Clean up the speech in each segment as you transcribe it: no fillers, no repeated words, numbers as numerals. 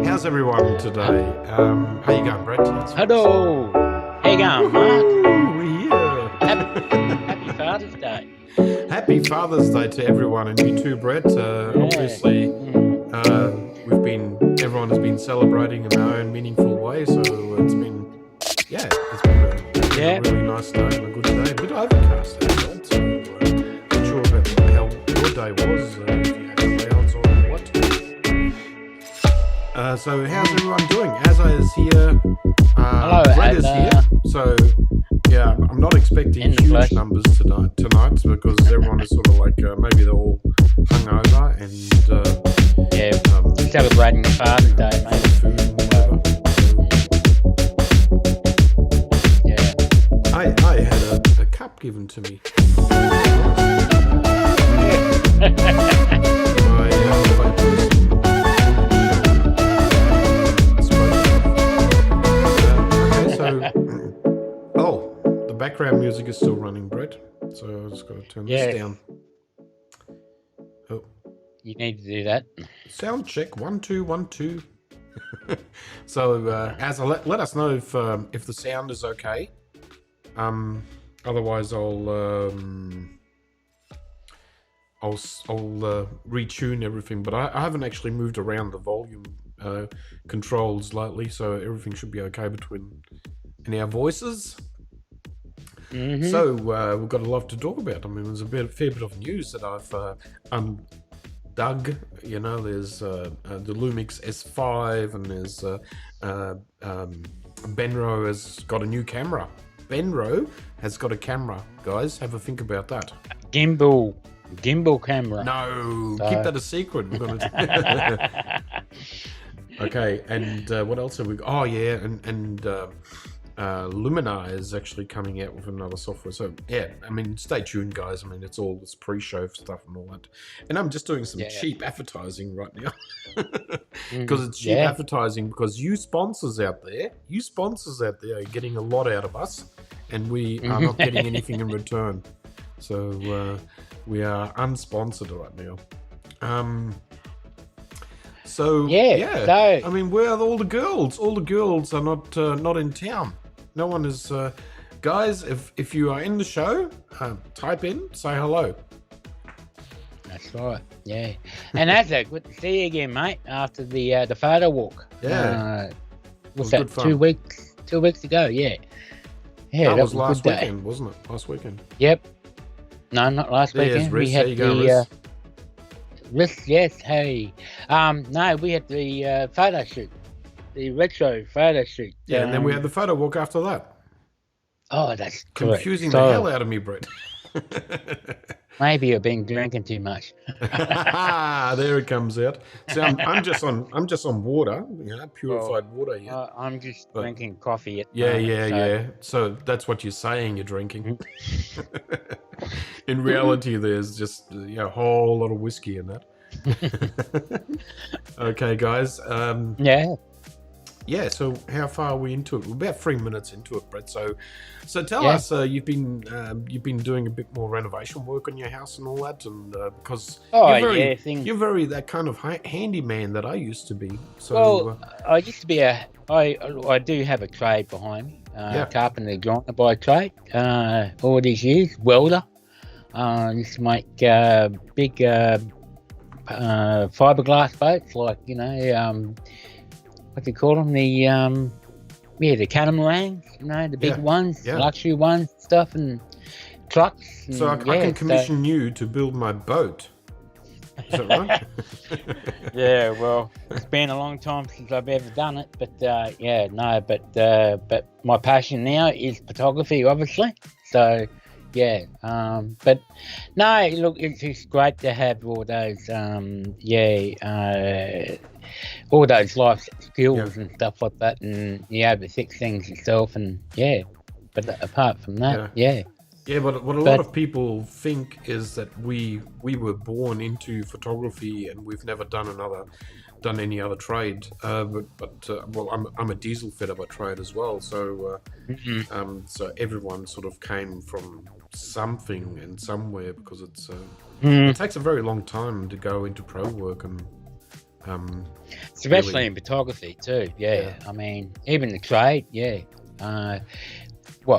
How's everyone today? How you going, Brett? Hello. How you going, Mark? We're here. Happy Father's Day. Happy Father's Day to everyone, and you too, Brett. Obviously, everyone has been celebrating in their own meaningful way, so it's been a really nice day and a good day. A bit overcast outside, so not sure about how your day was, if you had clouds or what. So how's everyone doing? Asa is here. Hello, Brett is here. So Yeah, I'm not expecting In the huge flesh. numbers tonight because everyone is sort of like maybe they're all hungover and Yeah, celebrating Father's Day, mate. food and whatever. Yeah. I had a cup given to me. The background music is still running, Brett. So I just got to turn this down. Oh, You need to do that. sound check 1 2 1 2. So as let us know if the sound is okay. Otherwise I'll retune everything, but I haven't actually moved around the volume controls lately, so everything should be okay in our voices. Mm-hmm. So we've got a lot to talk about. I mean, there's fair bit of news that I've undug. You know, there's the Lumix S5, and there's Benro has got a new camera. Benro has got a camera, guys. Have a think about that. Gimbal camera. No, keep that a secret. We're gonna. Okay, and what else have we got? Oh yeah, and Luminar is actually coming out with another software. So yeah, I mean, stay tuned, guys. I mean, it's all this pre-show stuff and all that. And I'm just doing some cheap advertising right now because it's cheap advertising because you sponsors out there are getting a lot out of us, and we are not getting anything in return. So we are unsponsored right now. So I mean, where are all the girls? All the girls are not in town. No one is. Guys, if you are in the show, type in, say hello. That's right. Yeah, and that's it. Good to see you again, mate. After the photo walk. Yeah. What's that? 2 weeks. 2 weeks ago. Yeah. Yeah, that was last weekend, wasn't it? Last weekend. Yep. No, not last weekend. We had the Risk, yes. Hey, no, we had the photo shoot, the retro photo shoot. Yeah, and then we had the photo walk after that. Oh, that's confusing the hell out of me, Brett. Maybe you've been drinking too much. There it comes out. So I'm just on water, you know, purified water. Yeah, I'm just drinking coffee. Yeah. So that's what you're saying. You're drinking. In reality, there's just a whole lot of whiskey in that. Okay, guys. Yeah. So how far are we into it? We're about 3 minutes into it, Brett. So tell us. You've been doing a bit more renovation work on your house and all that, and because you're very that kind of handyman that I used to be. So I used to be I do have a trade behind me. Carpenter joiner by trade. All these years, welder. Used to make big fiberglass boats, like what do you call them? The catamarans, the big ones, luxury ones, stuff, and trucks. And, so I can commission you to build my boat. Is that right? Yeah, well, it's been a long time since I've ever done it, but but my passion now is photography, obviously. So but no, look, it's just great to have all those all those life skills and stuff like that, and you able to fix things yourself, and but apart from that, but what a lot of people think is that we were born into photography and we've never done any other trade. Well, I'm a diesel fitter by trade as well, so so everyone sort of came from something and somewhere, because it takes a very long time to go into pro work, and especially in photography too. I mean, even the trade,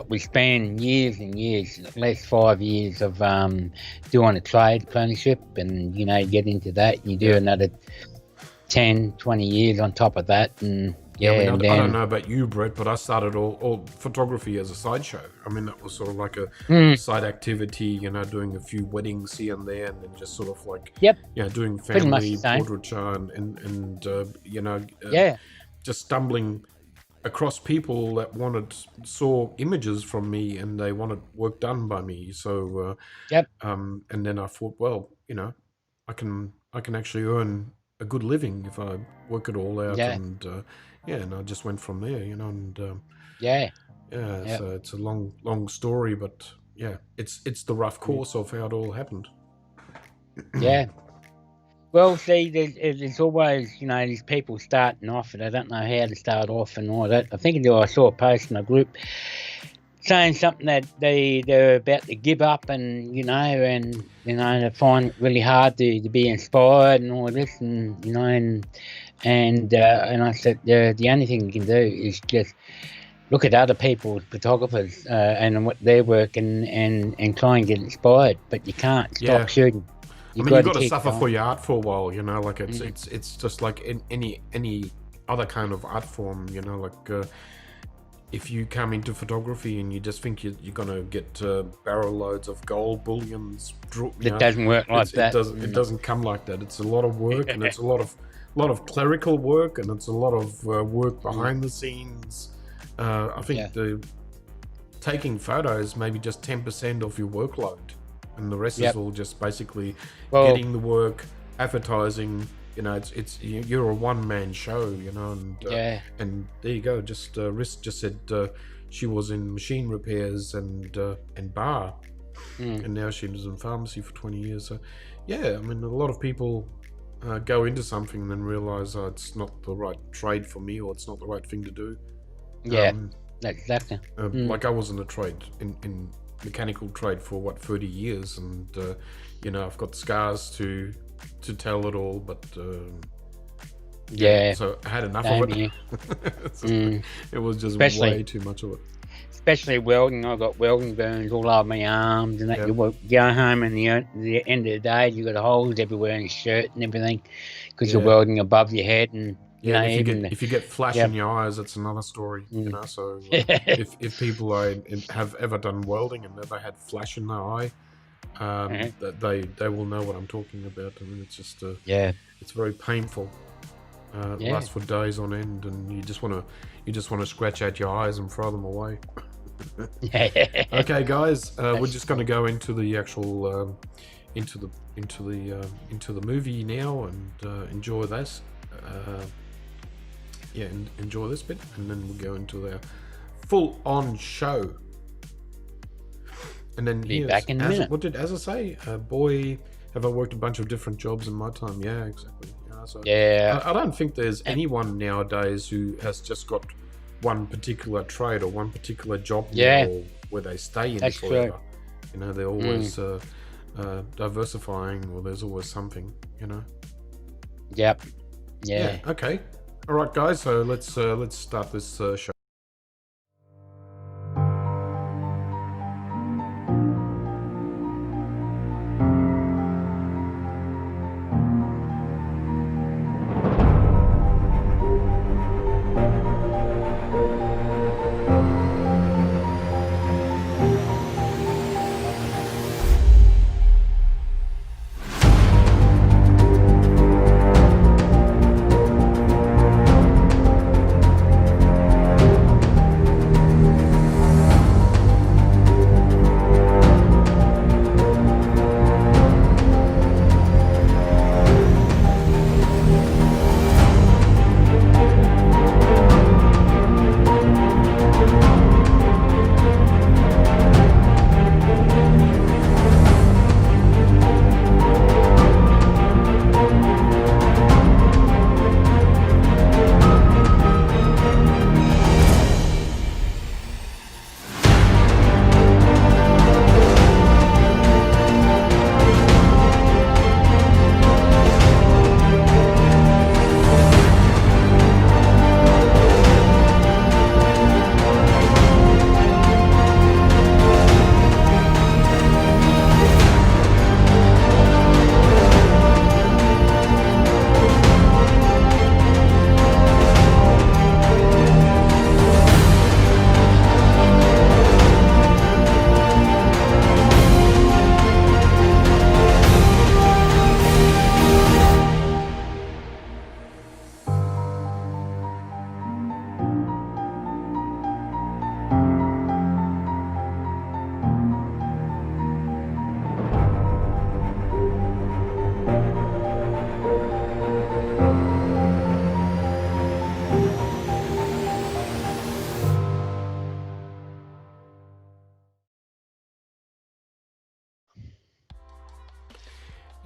we spend years and years, at least 5 years of doing a trade apprenticeship, and get into that, you do another 10, 20 years on top of that, and I don't know about you, Brett, but I started all photography as a sideshow. I mean, that was sort of like a side activity, doing a few weddings here and there, and then just sort of like doing family portraiture and just stumbling across people that saw images from me and they wanted work done by me. So Yep. and then I thought, well, I can actually earn a good living if I work it all out. Yeah. And and I just went from there, and Yeah. yeah. Yep. So it's a long story, but yeah, it's the rough course of how it all happened. Yeah. Well, see, there's always, these people starting off and they don't know how to start off and all that. I think I saw a post in a group saying something that they're about to give up and, they find it really hard to be inspired and all this and, and I said, the only thing you can do is just look at other people's photographers and what their work and try and get inspired, but you can't stop shooting. You've got to suffer for your art for a while, like it's just like in any other kind of art form, like if you come into photography and you just think you're gonna get barrel loads of gold bullions, it doesn't work like that. It doesn't come like that. It's a lot of work and it's a lot of clerical work and it's a lot of work behind the scenes. I think taking photos maybe just 10% of your workload. And the rest is all just basically getting the work, advertising. You're a one-man show, and there you go. Just Riss just said she was in machine repairs and bar, and now she was in pharmacy for 20 years. So yeah, I mean, a lot of people go into something and then realize it's not the right trade for me, or it's not the right thing to do. Yeah, exactly. Like I was in a trade in mechanical trade for 30 years, and I've got scars to tell it all, but so I had enough of it. It was just way too much of it. Especially welding. I got welding burns all over my arms and that. You go home and the end of the day you got holes everywhere in your shirt and everything because you're welding above your head. And if you get flash in your eyes, it's another story. So if people have ever done welding and never had flash in their eye, they will know what I'm talking about. I mean, it's just it's very painful. Lasts for days on end, and you just want to scratch out your eyes and throw them away. Okay, guys, we're just going to go into the actual into the movie now and enjoy this. Enjoy this bit, and then we'll go into the full-on show. And then be back in a minute. What did Azza say? Boy, have I worked a bunch of different jobs in my time. Yeah, exactly. I don't think there's anyone nowadays who has just got one particular trade or one particular job where they stay in forever. True. They're always diversifying, or there's always something. Yep. Yeah. Okay. All right, guys. So let's start this show.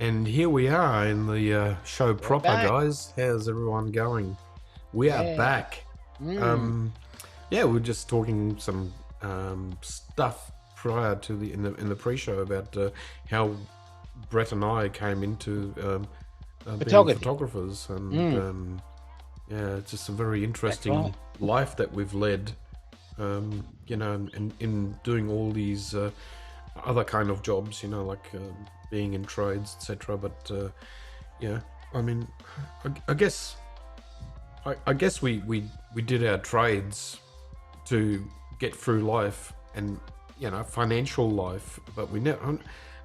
And here we are in the show proper, back. guys. How's everyone going? We are back. Yeah, we were just talking some stuff prior to in the pre-show about how Brett and I came into being photographers, and yeah, it's just a very interesting life that we've led. You know, in doing all these other kind of jobs, you know, like being in trades, etc. But yeah, I mean, I guess we did our trades to get through life and, you know, financial life. But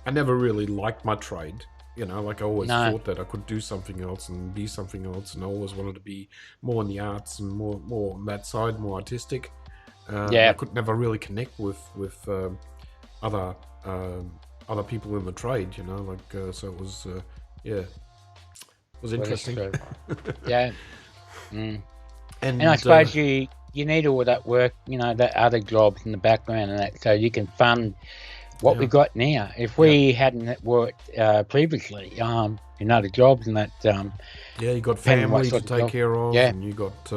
I never really liked my trade. You know, like I always thought that I could do something else and be something else, and I always wanted to be more in the arts and more on that side, more artistic. I could never really connect with other people in the trade, you know, like so it was it was interesting. Yeah. And I suppose you need all that work, you know, that other jobs in the background and that, so you can fund what we got now. If we hadn't worked previously in other jobs and that, you got family to take care of, and you got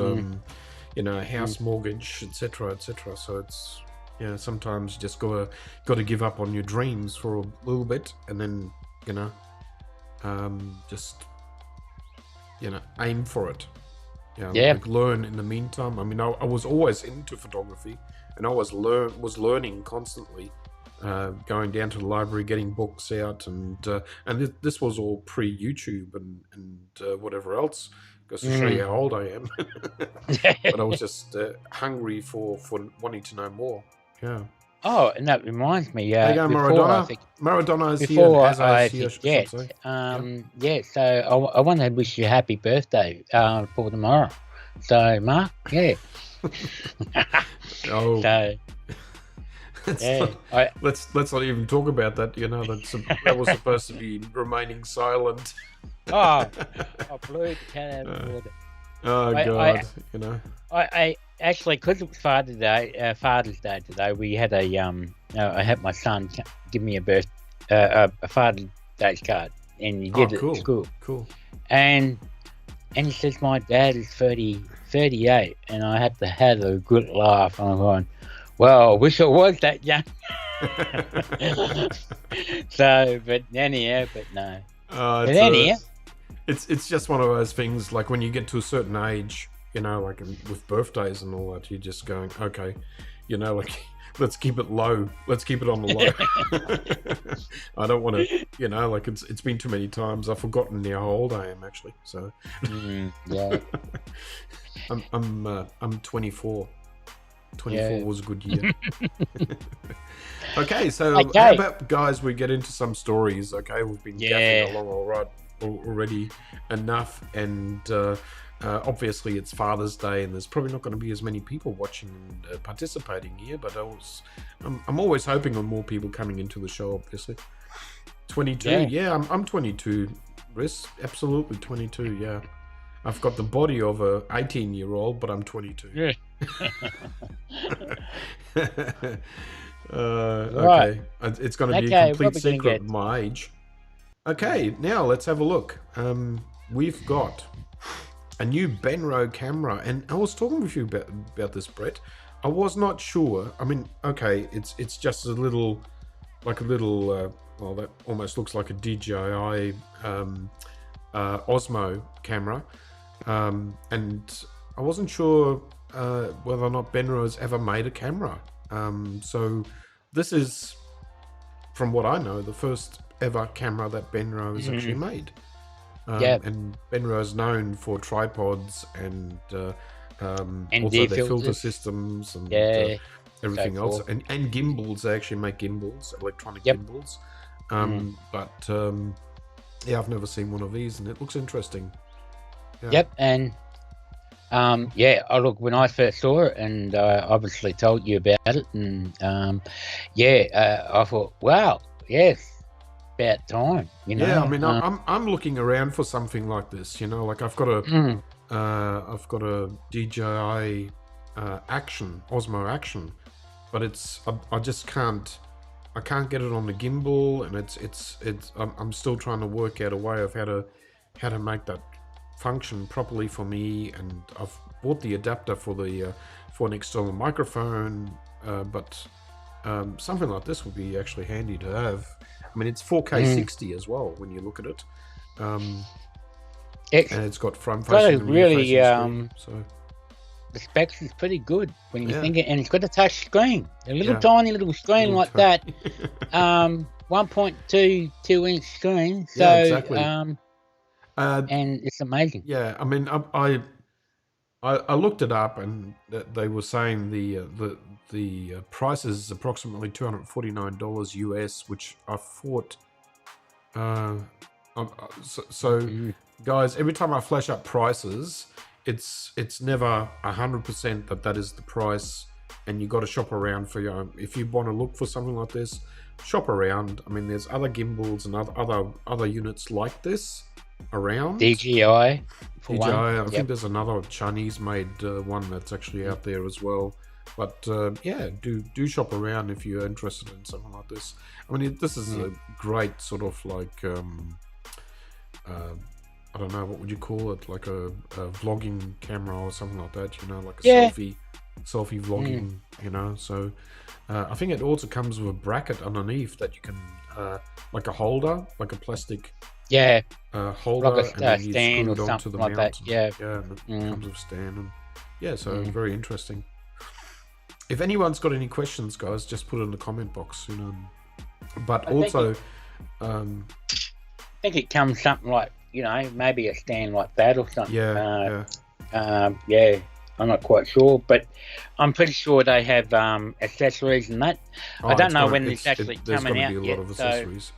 you know, house mortgage, etc. So it's, you know, sometimes you just got to give up on your dreams for a little bit, and then, you know, just, you know, aim for it. You know, like learn in the meantime. I mean, I was always into photography, and I was learning constantly, going down to the library, getting books out, and this was all pre-YouTube and whatever else. Just to show you how old I am. But I was just hungry for wanting to know more. Yeah. Oh, and that reminds me. There you go, Maradona. Maradona is here. Before I forget, so I want to wish you a happy birthday for tomorrow. So, Mark, so, let's not even talk about that. You know, that was supposed to be remaining silent. I blew the cat out of the water. Oh God! You know, I actually, because it was Father's Day today, we had I had my son give me a Father's Day card, and he did it at school. Cool. And he says my dad is 38, and I had to have a good laugh. And I'm going, well, I wish I was that young. So, but anyhow, but no. It's just one of those things, like when you get to a certain age, you know, like with birthdays and all that, you're just going, okay, you know, like, let's keep it low. Let's keep it on the low. I don't want to, you know, like it's been too many times. I've forgotten how old I am, actually. So I'm 24. 24 was a good year. Okay, so how about, guys, we get into some stories. Okay, we've been gapping along all right already enough, and obviously it's Father's Day, and there's probably not going to be as many people watching and participating here, but I'm always hoping on more people coming into the show. Obviously 22, I'm 22, Riz, absolutely 22. Yeah, I've got the body of a 18-year-old, but I'm 22. Okay, it's going to be a complete secret of my age. Okay, now let's have a look. We've got a new Benro camera, and I was talking with you about this, Brett. I was not sure. I mean, okay, it's just a little, well, that almost looks like a DJI Osmo camera, and I wasn't sure whether or not Benro has ever made a camera. So this is, from what I know, the first ever camera that Benro has actually made. And Benro is known for tripods and also their filter systems and everything else, and gimbals. They actually make gimbals, electronic gimbals. But I've never seen one of these, and it looks interesting. And look, when I first saw it, and obviously told you about it, and I thought, wow, yes, about time, you know. I mean, I'm looking around for something like this, you know, like I've got a DJI Action, Osmo Action, but I just can't I can't get it on the gimbal, and it's I'm still trying to work out a way of how to make that function properly for me. And I've bought the adapter for the for an external microphone, but something like this would be actually handy to have. I mean, it's 4K 60 as well when you look at it, and it's got front facing and rear really facing screen. So the specs is pretty good when you Yeah. think it, and it's got a touch screen, a little Yeah. tiny little screen Little like that. 1.22 inch screen. So Yeah, exactly. and it's amazing. Yeah, I mean, I looked it up, and they were saying the price is approximately $249 US, which I thought. Guys, every time I flash up prices, it's never 100% that is the price, and you got to shop around for your. If you want to look for something like this, shop around. I mean, there's other gimbals and other units like this around. DJI. For DJI. one. I think there's another Chinese-made one that's actually out there as well. But yeah, do shop around if you're interested in something like this. I mean, this is a great sort of like I don't know, what would you call it? Like a vlogging camera or something like that. You know, like a selfie vlogging. You know, so I think it also comes with a bracket underneath that you can like a holder, like a plastic. Holder, like and then you stand screw or it onto something the like mount. that. And it comes with a stand, and so very interesting. If anyone's got any questions, guys, just put it in the comment box, you know. But I think it comes something like, you know, maybe a stand like that or something. I'm not quite sure, but I'm pretty sure they have accessories and that. I don't know when it's actually coming out yet. There's going to be a lot of accessories.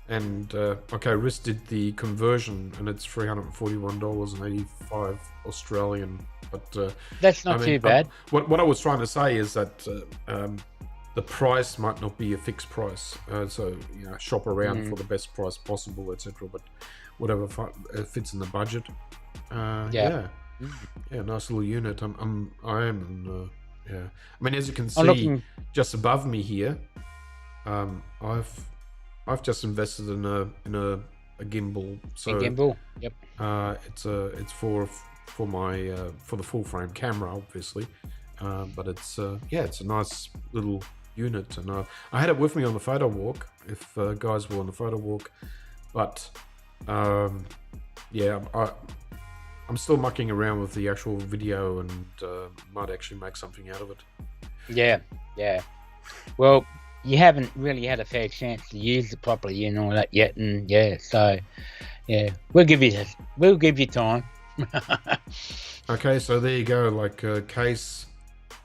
And okay, Riz did the conversion, and it's $341.85 Australian. But that's not too bad. What I was trying to say is that the price might not be a fixed price, so you know, shop around for the best price possible, etc. But whatever fits in the budget. Yeah, nice little unit. I am. I mean, as you can see, just above me here, I've just invested in a gimbal. So a gimbal, yep. It's for my for the full frame camera, obviously, but it's a nice little unit, and I had it with me on the photo walk. If guys were on the photo walk, but I'm still mucking around with the actual video, and might actually make something out of it. Yeah. Well, you haven't really had a fair chance to use it properly and all that yet, and we'll give you time. Okay, so there you go. Like case,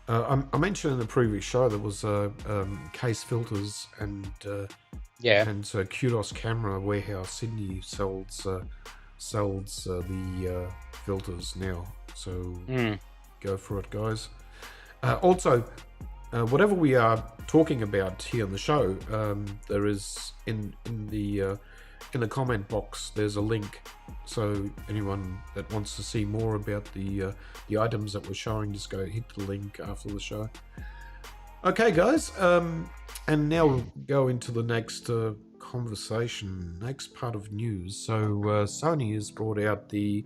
I mentioned in the previous show there was case filters, and so Kudos Camera Warehouse Sydney sells the filters now. So go for it, guys. Also, whatever we are talking about here on the show, there is in the comment box, there's a link. So anyone that wants to see more about the items that we're showing, just go hit the link after the show. Okay, guys, and now we'll go into the next conversation, next part of news. So Sony has brought out the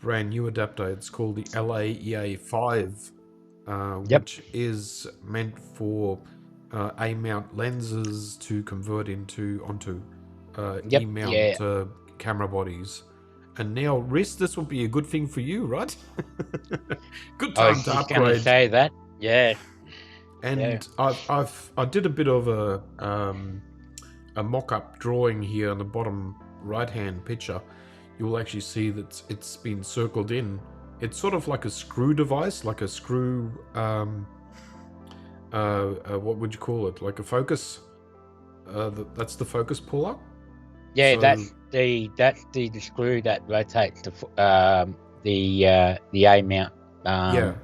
brand new adapter. It's called the LAEA5. Which is meant for A-mount lenses to convert onto E-mount camera bodies. And now, Riz, this would be a good thing for you, right? Good time to upgrade. Going to say that, yeah. And I did a bit of a mock-up drawing here on the bottom right-hand picture. You will actually see that it's been circled in. It's sort of like a screw device, like a screw, what would you call it? Like a focus, that's the focus puller? Yeah, so, that's the screw that rotates the A-mount. And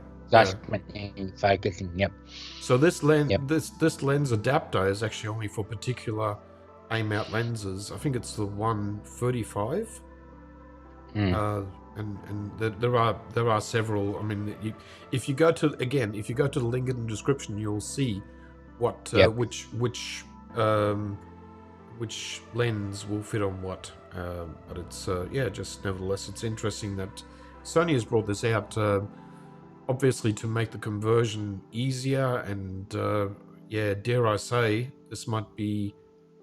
focusing, yep. So this lens, this lens adapter is actually only for particular A-mount lenses. I think it's the 135. And there are several. I mean, if you go to the link in the description, you'll see what Yep. which lens will fit on what. But it's just nevertheless, it's interesting that Sony has brought this out, obviously to make the conversion easier, and dare I say, this might be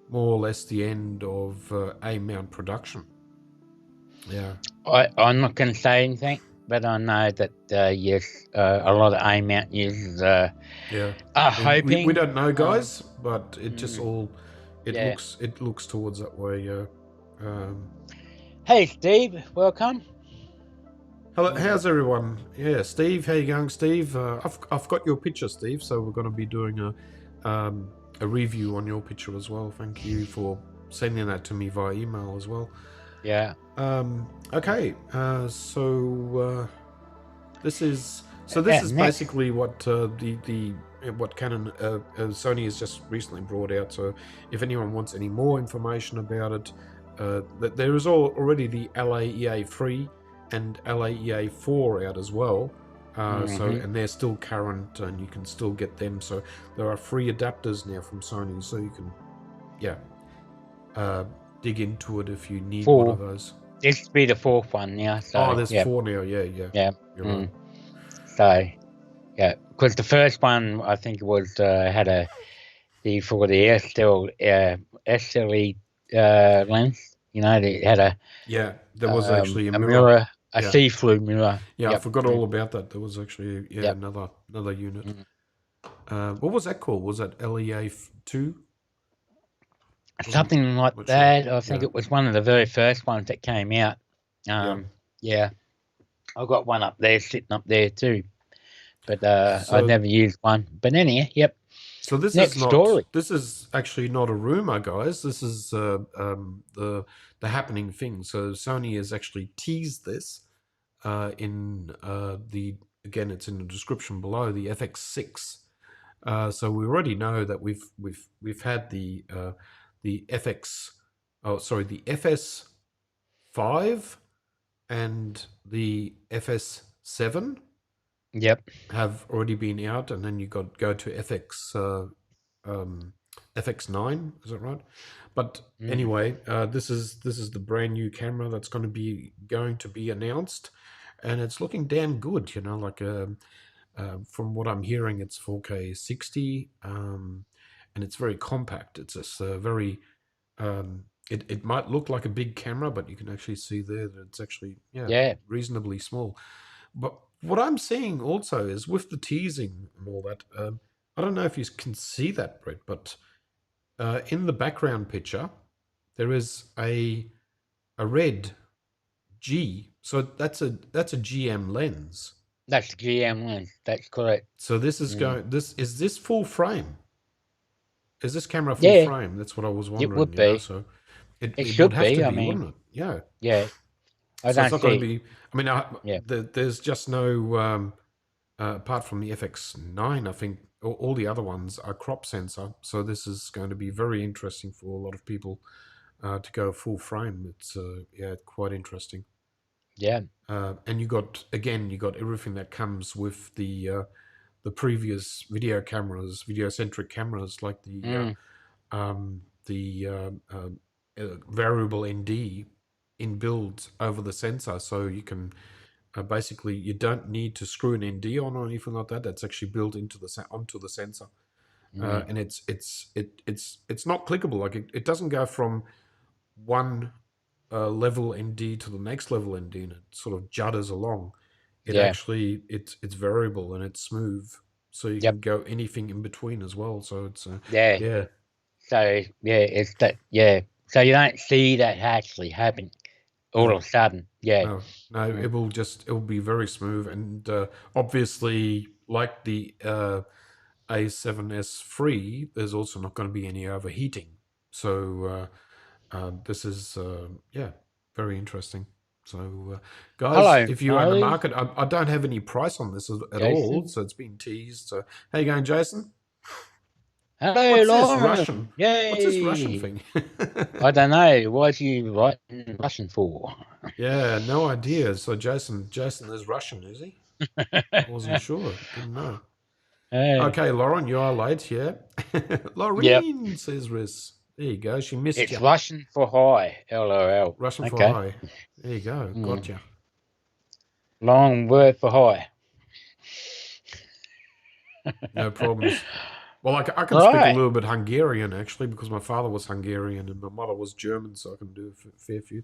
more or less the end of A mount production. Yeah. I'm not going to say anything, but I know that yes, a lot of A mount users are hoping. We don't know, guys, but it just yeah. looks towards that way. Hey, Steve, welcome. Hello, how's everyone? Yeah, Steve, how you going, Steve? I've got your picture, Steve. So we're going to be doing a review on your picture as well. Thank you for sending that to me via email as well. Yeah. Okay. So this is basically what what Canon Sony has just recently brought out. So if anyone wants any more information about it, there is already the LAEA 3 and LAEA 4 out as well. So and they're still current, and you can still get them. So there are free adapters now from Sony, so you can dig into it if you need one of those. This will be the fourth one now. So, there's 4 now. Yeah. You're right. So, yeah, because the first one I think it was had for the SLE lens. You know, they had a there was actually a mirror, a see-through mirror. I forgot all about that. There was actually another unit. What was that called? Was that LEA 2? Something like that. Sure. I think it was one of the very first ones that came out. I've got one up there, sitting up there too, but I've never used one. But anyhow, yep. So this is actually not a rumor, guys. This is the happening thing. So Sony has actually teased this in it's in the description below, the FX6. So we already know that we've had the FS5 and the FS7 have already been out, and then you go to FX9, is that right? But anyway, this is the brand new camera that's going to be announced, and it's looking damn good. You know, like from what I'm hearing, it's 4K 60, and it's very compact. It's just very. It might look like a big camera, but you can actually see there that it's actually reasonably small. But what I'm seeing also is with the teasing and all that. I don't know if you can see that, Brett, but in the background picture there is a red G. So that's a GM lens. That's GM lens. That's correct. So this is is this full frame? Is this camera full frame? That's what I was wondering. It would be. So it should would have be. to I be, mean, wouldn't it? Yeah. Yeah. So it's not going to be. I mean, there's just no. Apart from the FX9, I think all the other ones are crop sensor. So this is going to be very interesting for a lot of people to go full frame. It's quite interesting. Yeah. And you got everything that comes with the previous video-centric cameras, like the variable ND inbuilt over the sensor, so you can basically you don't need to screw an ND on or anything like that. That's actually built onto the sensor, and it's not clickable. Like it doesn't go from one level ND to the next level ND, and it sort of judders along. It actually it's variable and it's smooth, so you can go anything in between as well. So it's So it's that So you don't see that actually happen all of a sudden. No, it will be very smooth, and obviously, like the A7S3, there's also not going to be any overheating. So this is very interesting. So guys, if you're in the market, I don't have any price on this at all, so it's been teased. So how you going, Jason? Hello, What's Lauren. this Russian? Yay. What's this Russian thing? I don't know. What are you writing Russian for? Yeah, no idea. So Jason is Russian, is he? I wasn't sure. Didn't know. Okay, Lauren, you are late, yeah? Yep. Laureen, says Riz. There you go. She missed It's you. Russian for high. LOL. Russian for Okay. high. There you go. Gotcha. Long word for high. No problems. Well, I can All speak a right. little bit Hungarian, actually, because my father was Hungarian and my mother was German, so I can do a fair few.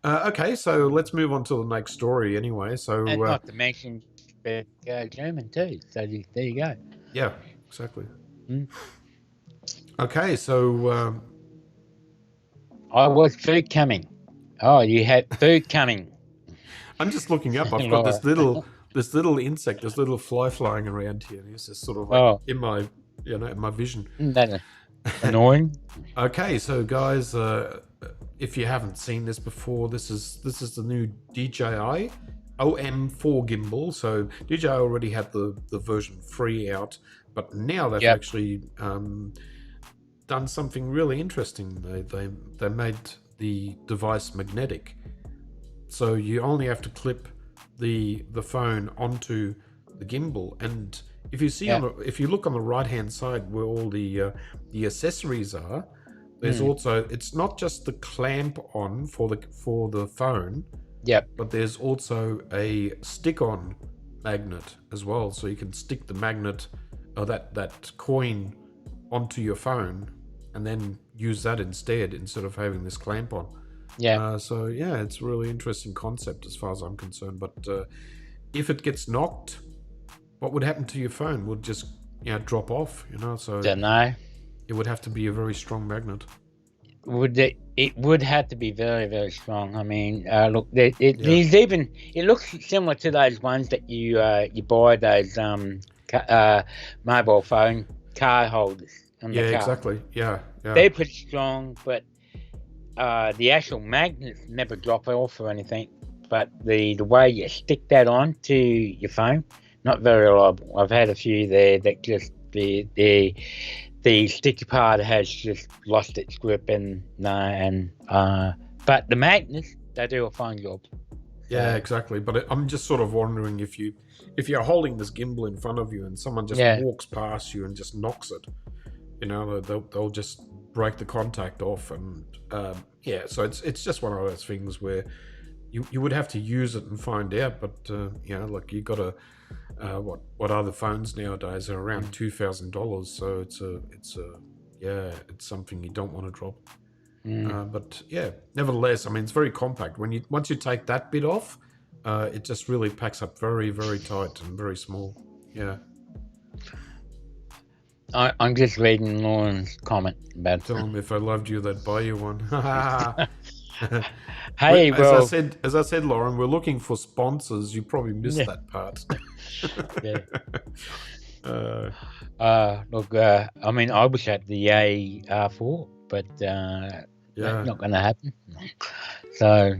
Okay, so let's move on to the next story anyway. So, And not to mention German too. So there you go. yeah, exactly. Mm. Okay, so I was food coming. Oh, you had food coming. I'm just looking up. I've got this little insect, this little fly flying around here. And it's just sort of like in my, in my vision. That's annoying. Okay, so guys, if you haven't seen this before, this is the new DJI OM4 gimbal. So DJI already had the version 3 out, but now they've actually done something really interesting. They made the device magnetic, so you only have to clip the phone onto the gimbal. And if you see if you look on the right hand side where all the accessories are, there's also, it's not just the clamp on for the phone, but there's also a stick-on magnet as well, so you can stick the magnet or that coin onto your phone and then use that instead of having this clamp on. So yeah, it's a really interesting concept as far as I'm concerned. But if it gets knocked, what would happen to your phone? Would just drop off, So don't know. It would have to be a very strong magnet. It would have to be very, very strong. I mean, look, it looks similar to those ones that you buy, those mobile phone card holders. Exactly. Yeah. They're pretty strong, but the actual magnets never drop off or anything. But the way you stick that on to your phone, not very reliable. I've had a few there that just the sticky part has just lost its grip, but the magnets, they do a fine job. Yeah, exactly. But I'm just sort of wondering if you're holding this gimbal in front of you and someone just walks past you and just knocks it, they'll just break the contact off, and so it's just one of those things where you would have to use it and find out. But like you got to. What other phones nowadays are around $2,000, so it's something you don't want to drop. But yeah, nevertheless, I mean, it's very compact. Once you take that bit off, it just really packs up very, very tight and very small. Yeah. I'm just reading Lauren's comment about. Tell them if I loved you, they'd buy you one. Hey, as I said, Lauren, we're looking for sponsors. You probably missed that part. Look, I mean, I wish I had the A4, but that's not going to happen. So,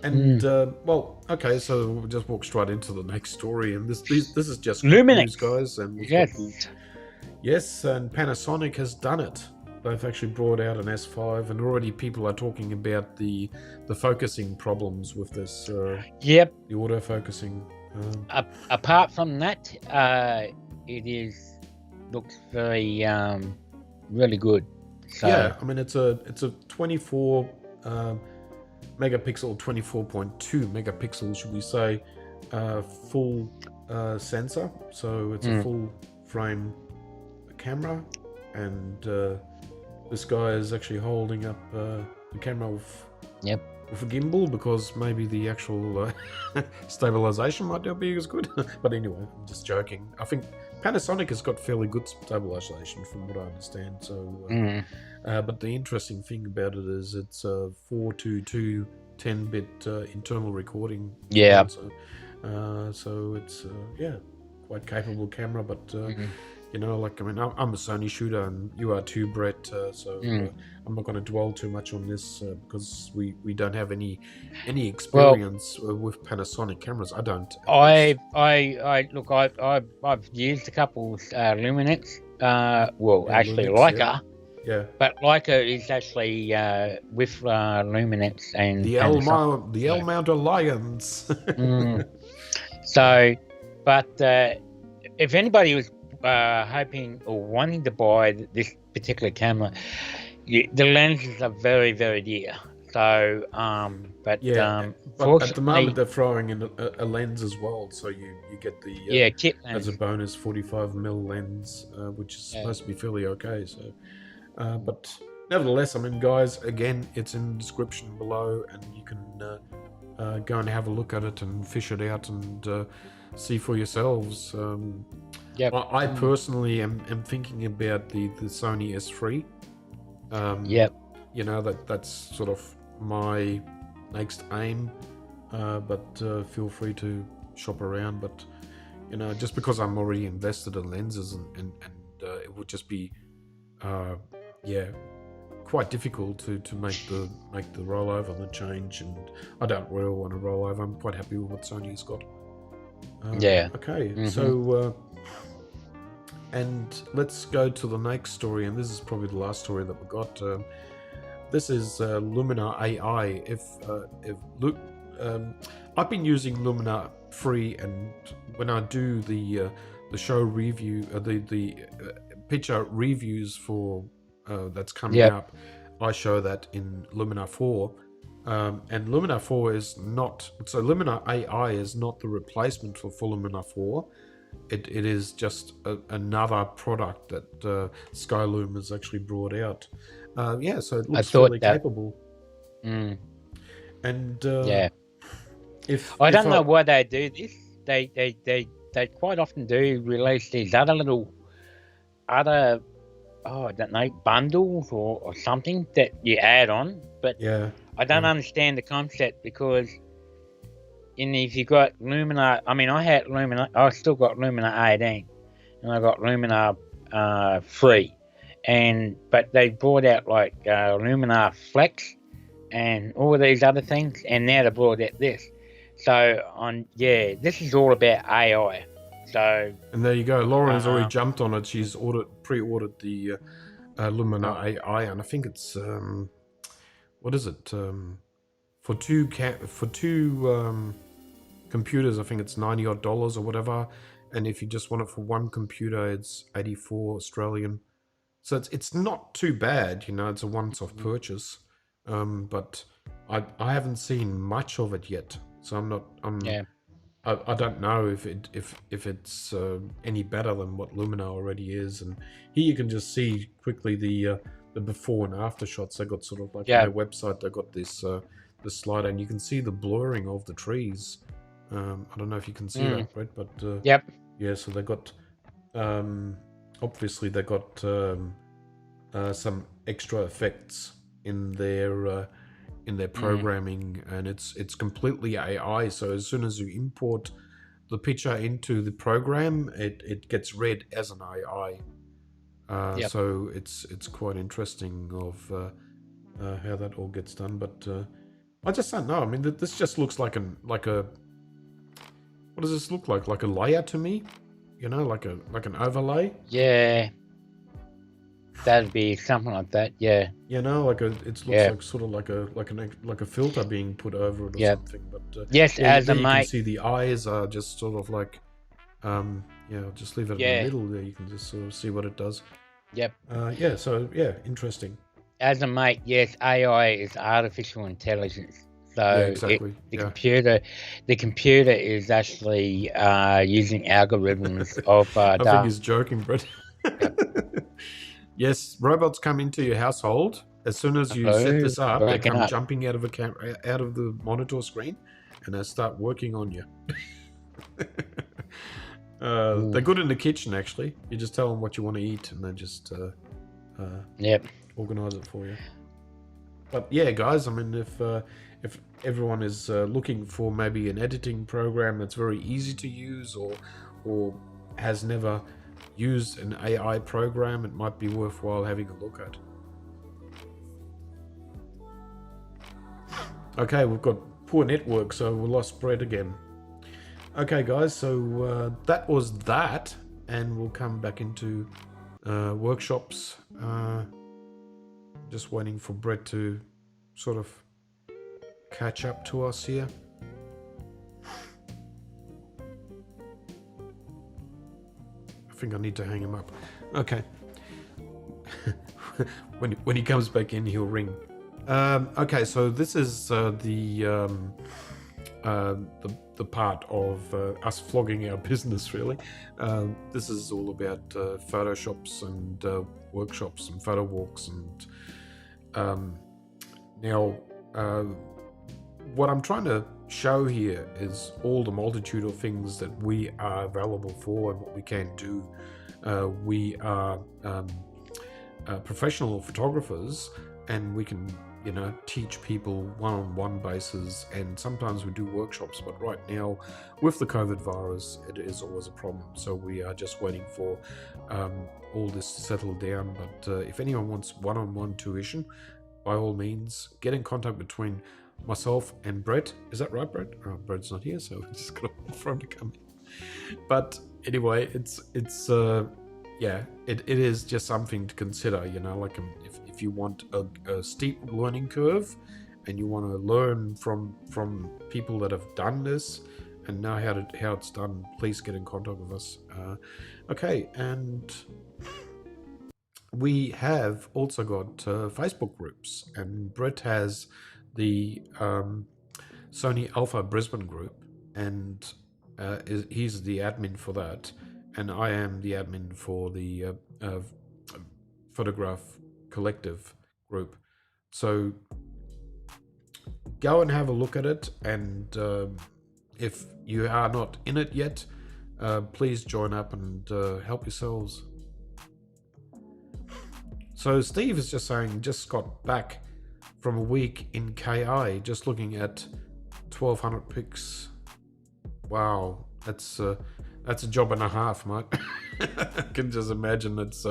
and okay, so we'll just walk straight into the next story, and this is just Luminar news, guys, and yes, and Panasonic has done it. They've actually brought out an S5, and already people are talking about the focusing problems with this. The autofocusing. Apart from that, it looks very really good. So, yeah, I mean it's a 24 megapixel, 24.2 megapixel, should we say, full sensor. So it's a full frame camera, and this guy is actually holding up the camera with a gimbal, because maybe the actual stabilization might not be as good. But anyway, I'm just joking. I think Panasonic has got fairly good stabilization from what I understand. So, but the interesting thing about it is it's a 422 10-bit internal recording. Yeah. So it's quite capable camera, but. Like, I mean, I'm a Sony shooter, and you are too, Brett. So I'm not going to dwell too much on this because we don't have any experience with Panasonic cameras. I don't. Look, I've used a couple Luminix. Actually, Lumix, Leica. Yeah. But Leica is actually with Luminix and the L Mount Alliance. So, but if anybody was hoping or wanting to buy this particular camera, the lenses are very, very dear. So, but But at the fortunately, moment they're throwing in a lens as well, so you get the kit lens as a bonus 45mm lens, which is supposed to be fairly okay. So, but nevertheless, I mean, guys, again, it's in the description below, and you can go and have a look at it and fish it out and see for yourselves. I personally am thinking about the Sony S3. You know, that's sort of my next aim, but feel free to shop around. But you know, just because I'm already invested in lenses and it would just be quite difficult to make the rollover, the change, and I don't really want to roll over. I'm quite happy with what Sony's got. Okay, so and let's go to the next story, and this is probably the last story that we got. This is Luminar AI. I've been using Luminar free, and when I do the show review, the picture reviews for that's coming up, I show that in Luminar 4. And Luminar 4 is not, so Luminar AI is not the replacement for Luminar 4. It is just another product that Skyloom has actually brought out. So it looks fairly capable. And if I don't know why they do this, they quite often do release these other I don't know, bundles or something that you add on, but I don't understand the concept, because if you got Luminar, I mean, I still got Luminar 18, and I got Luminar 3, but they brought out like Luminar Flex and all of these other things, and now they brought out this. So this is all about AI. So, and there you go. Lauren has already jumped on it. She's pre-ordered the Luminar AI, and I think it's what is it? For two computers, I think it's $90 odd or whatever. And if you just want it for one computer, it's 84 Australian. So it's not too bad, you know. It's a once-off purchase, but I haven't seen much of it yet. So I don't know if it's any better than what Luminar already is. And here you can just see quickly the before and after shots. They got sort of like on their website. They got this slider, and you can see the blurring of the trees. I don't know if you can see that, Brett, but so they got obviously they got some extra effects in their programming, and it's completely AI. So as soon as you import the picture into the program, it gets read as an AI. So it's quite interesting of how that all gets done. But I just don't know. I mean, this just looks like a what does this look like? Like a layer to me, you know, like an overlay. Yeah, that'd be something like that. Yeah, you know, it looks like sort of like a filter being put over it or something. But as a you mate, can see the eyes are just sort of like I'll just leave it in the middle there. You can just sort of see what it does. So interesting. As a mate, yes, AI is artificial intelligence. So exactly. The computer is actually using algorithms of I think he's joking, Brett. Yes, robots come into your household. As soon as you set this up, they come jumping out of out of the monitor screen, and they start working on you. They're good in the kitchen, actually. You just tell them what you want to eat, and they just organize it for you. But yeah, guys, I mean, if everyone is looking for maybe an editing program that's very easy to use, or has never used an AI program, it might be worthwhile having a look at. Okay, we've got poor network, so we lost Brett again. Okay, guys, so that was that, and we'll come back into workshops. Just waiting for Brett to sort of catch up to us here. think I need to hang him up. Okay. when he comes back in, he'll ring. Okay, so this is the part of us flogging our business, really. This is all about photoshops and workshops and photo walks. And now, what I'm trying to show here is all the multitude of things that we are available for and what we can do. We are professional photographers, and we can, you know, teach people one-on-one basis, and sometimes we do workshops, but right now with the COVID virus it is always a problem, so we are just waiting for all this to settle down. But if anyone wants one-on-one tuition, by all means get in contact between myself and Brett. Is that right, Brett? Oh, Brett's not here, so we just got to wait for him to come in. But anyway, it's yeah, it is just something to consider, you know, like if you want a steep learning curve and you want to learn from people that have done this and know how it's done, please get in contact with us. Okay, and we have also got Facebook groups, and Brett has the Sony Alpha Brisbane group, and he's the admin for that, and I am the admin for the Photograph Collective group. So go and have a look at it, and if you are not in it yet, please join up and help yourselves. So Steve is just saying, just got back from a week in KI, just looking at 1200 pics. Wow, that's a job and a half, mate. I can just imagine. It's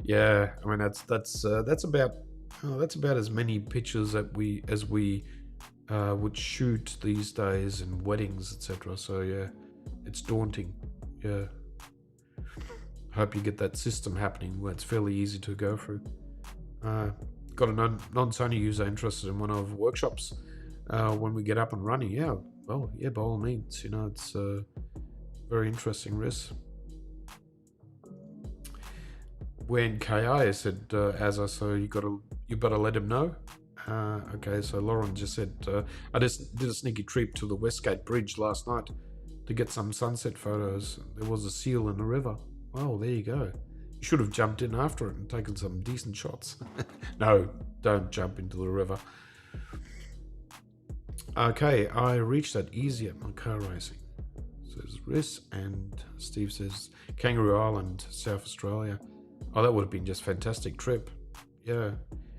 yeah, I mean that's about as many pictures that we would shoot these days in weddings, etc. So yeah, it's daunting. Yeah, hope you get that system happening where it's fairly easy to go through. Got a non-Sony user interested in one of the workshops when we get up and running. Yeah, well, yeah, by all means, you know, it's very interesting, Riz. When KI said, Azza, so you better let him know. Okay, so Lauren just said, I just did a sneaky trip to the Westgate Bridge last night to get some sunset photos. There was a seal in the river. Oh, there you go. You should have jumped in after it and taken some decent shots. No, don't jump into the river. Okay, I reached that easier on car racing, says Riz, and Steve says Kangaroo Island, South Australia. Oh, that would have been just a fantastic trip. Yeah,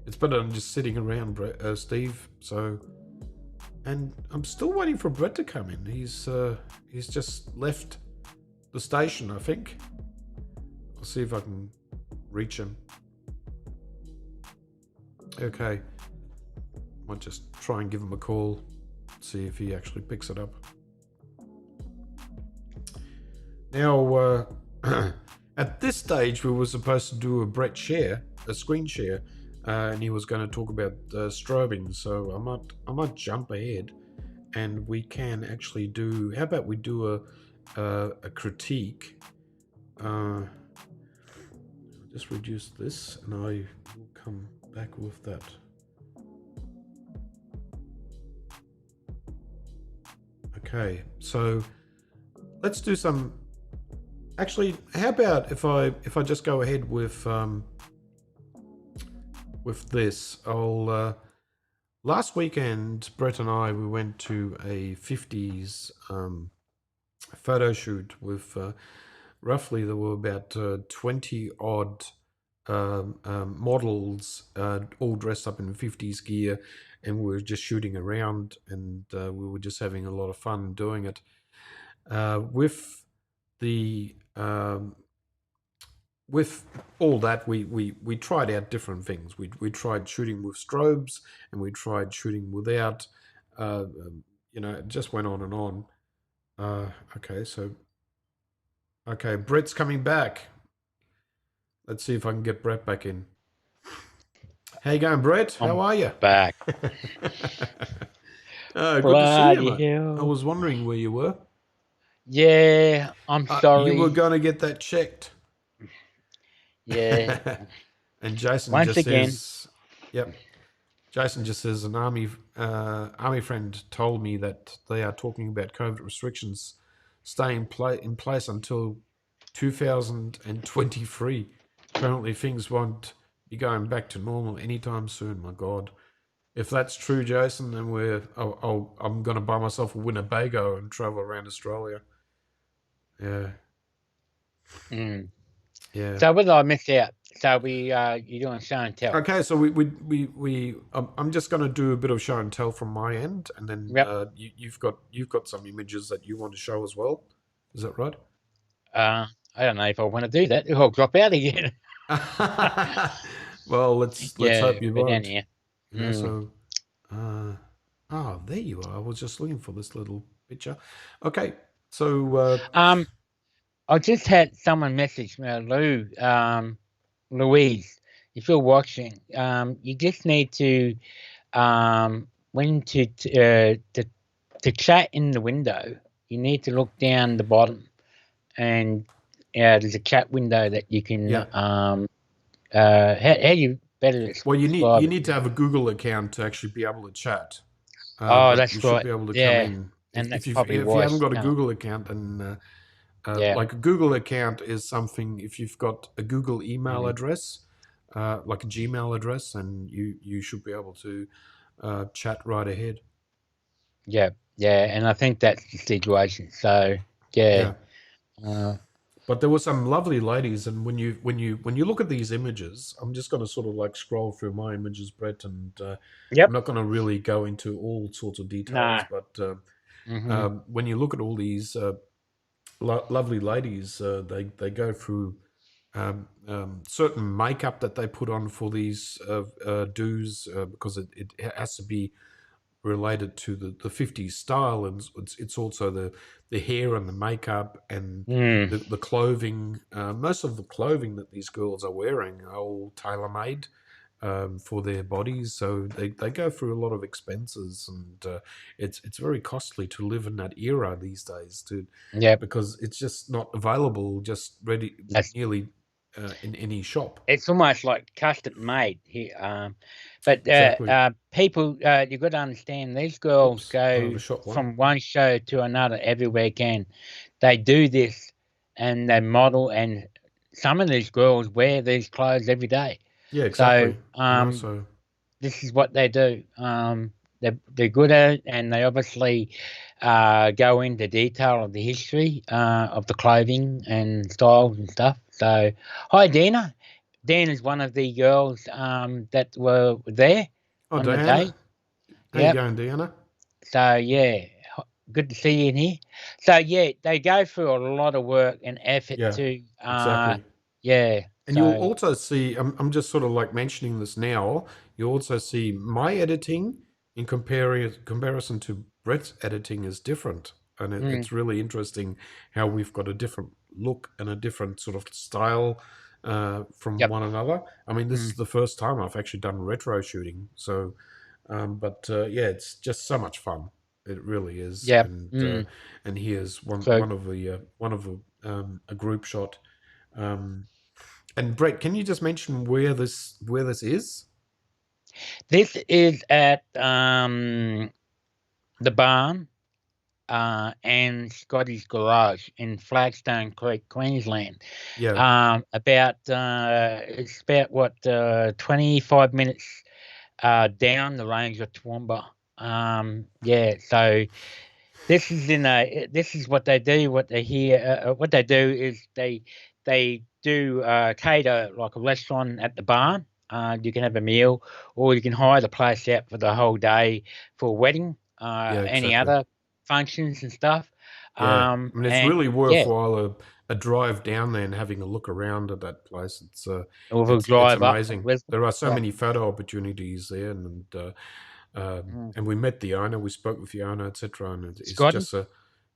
it's better than just sitting around, Steve. So, and I'm still waiting for Brett to come in. He's just left the station, I think. I'll see if I can reach him. Okay, might just try and give him a call, see if he actually picks it up. Now, at this stage, we were supposed to do a Brett share, a screen share, and he was going to talk about strobing. So I might jump ahead, and we can actually do. How about we do a critique? Just reduce this, and I will come back with that. Okay, so let's do some. Actually, how about if I just go ahead with this? I'll last weekend, Brett and I, we went to a 50s photo shoot with roughly there were about 20 odd models, all dressed up in 50s gear, and we were just shooting around, and we were just having a lot of fun doing it. With the with all that, we tried out different things. We tried shooting with strobes, and we tried shooting without. You know, it just went on and on. Okay, Brett's coming back. Let's see if I can get Brett back in. How you going, Brett? How are you? Back. Good to see you, mate. I was wondering where you were. Yeah, I'm You were sorry. going to get that checked. Yeah, And Jason once just again. says, "Yep." Jason just says an army friend told me that they are talking about COVID restrictions staying in place until 2023. Apparently, things won't be going back to normal anytime soon. My God, if that's true, Jason, then I'm going to buy myself a Winnebago and travel around Australia. Yeah, Mm. yeah. So what did I miss out? So you're doing show and tell. Okay, so we I'm just going to do a bit of show and tell from my end, and then Yep. you've got some images that you want to show as well. Is that right? I don't know if I want to do that. I'll drop out again. Well, let's Yeah, hope you but won't. anyhow. Yeah. Mm. So, there you are. I was just looking for this little picture. Okay. So, Um, I just had someone message me, Louise. If you're watching, you just need to when to chat in the window. You need to look down the bottom, and there's a chat window that you can yeah. how you better Well, you describe it. need to have a Google account to actually be able to chat. Oh, But you that's should right. be able to come Yeah, in and that's if probably if you why haven't she's got a coming. Google account. And Yeah. like a Google account is something, if you've got a Google email Mm. address, like a Gmail address, and you should be able to chat right ahead. Yeah, yeah, and I think that's the situation. So yeah, Yeah. uh, But there were some lovely ladies, and when you look at these images, I'm just going to sort of like scroll through my images, Brett, and I'm yep, not going to really go into all sorts of details. nah, But hmm when you look at all these lovely ladies, they go through certain makeup that they put on for these do's, because it has to be related to the 50s style, and it's also the hair and the makeup and mm, the clothing. Most of the clothing that these girls are wearing are all tailor-made for their bodies, so they go through a lot of expenses, and it's very costly to live in that era these days, yep. because it's just not available just ready That's nearly in any shop. it's almost like custom made here. But Exactly. people, you got to understand, these girls Oops, I go overshot one. from one show to another every weekend. They do this, and they model, and some of these girls wear these clothes every day. Yeah, So exactly. So this is what they do. They're good at it, and they obviously go into detail of the history of the clothing and styles and stuff. So, hi, Dina. Dina is one of the girls that were there oh, on the Diana, day. how you Yep. going, Diana? So yeah, good to see you in here. So yeah, they go through a lot of work and effort Yeah, to exactly. yeah. And you'll So also see, I'm just sort of like mentioning this now, you also see my editing in comparison to Brett's editing is different. And mm, it's really interesting how we've got a different look and a different sort of style from yep. one another. I mean, this Mm, is the first time I've actually done retro shooting. So, but yeah, it's just so much fun. It really is. yep. Mm. And here's So one of the a group shot. Um, and Brett, can you just mention where this is? this is at the barn and Scotty's Garage in Flagstone Creek, Queensland. Yeah, It's about what 25 minutes down the range of Toowoomba. Yeah, so this is what they do. What they do is they do cater like a restaurant at the barn. You can have a meal, or you can hire the place out for the whole day for a wedding, yeah, any exactly. other functions and stuff. Yeah, I mean it's And really yeah, worthwhile a drive down there and having a look around at that place. we'll It's drive up amazing. with There are so yeah. many photo opportunities there, and we met the owner. We spoke with the owner, etc. And it's Scotty. just a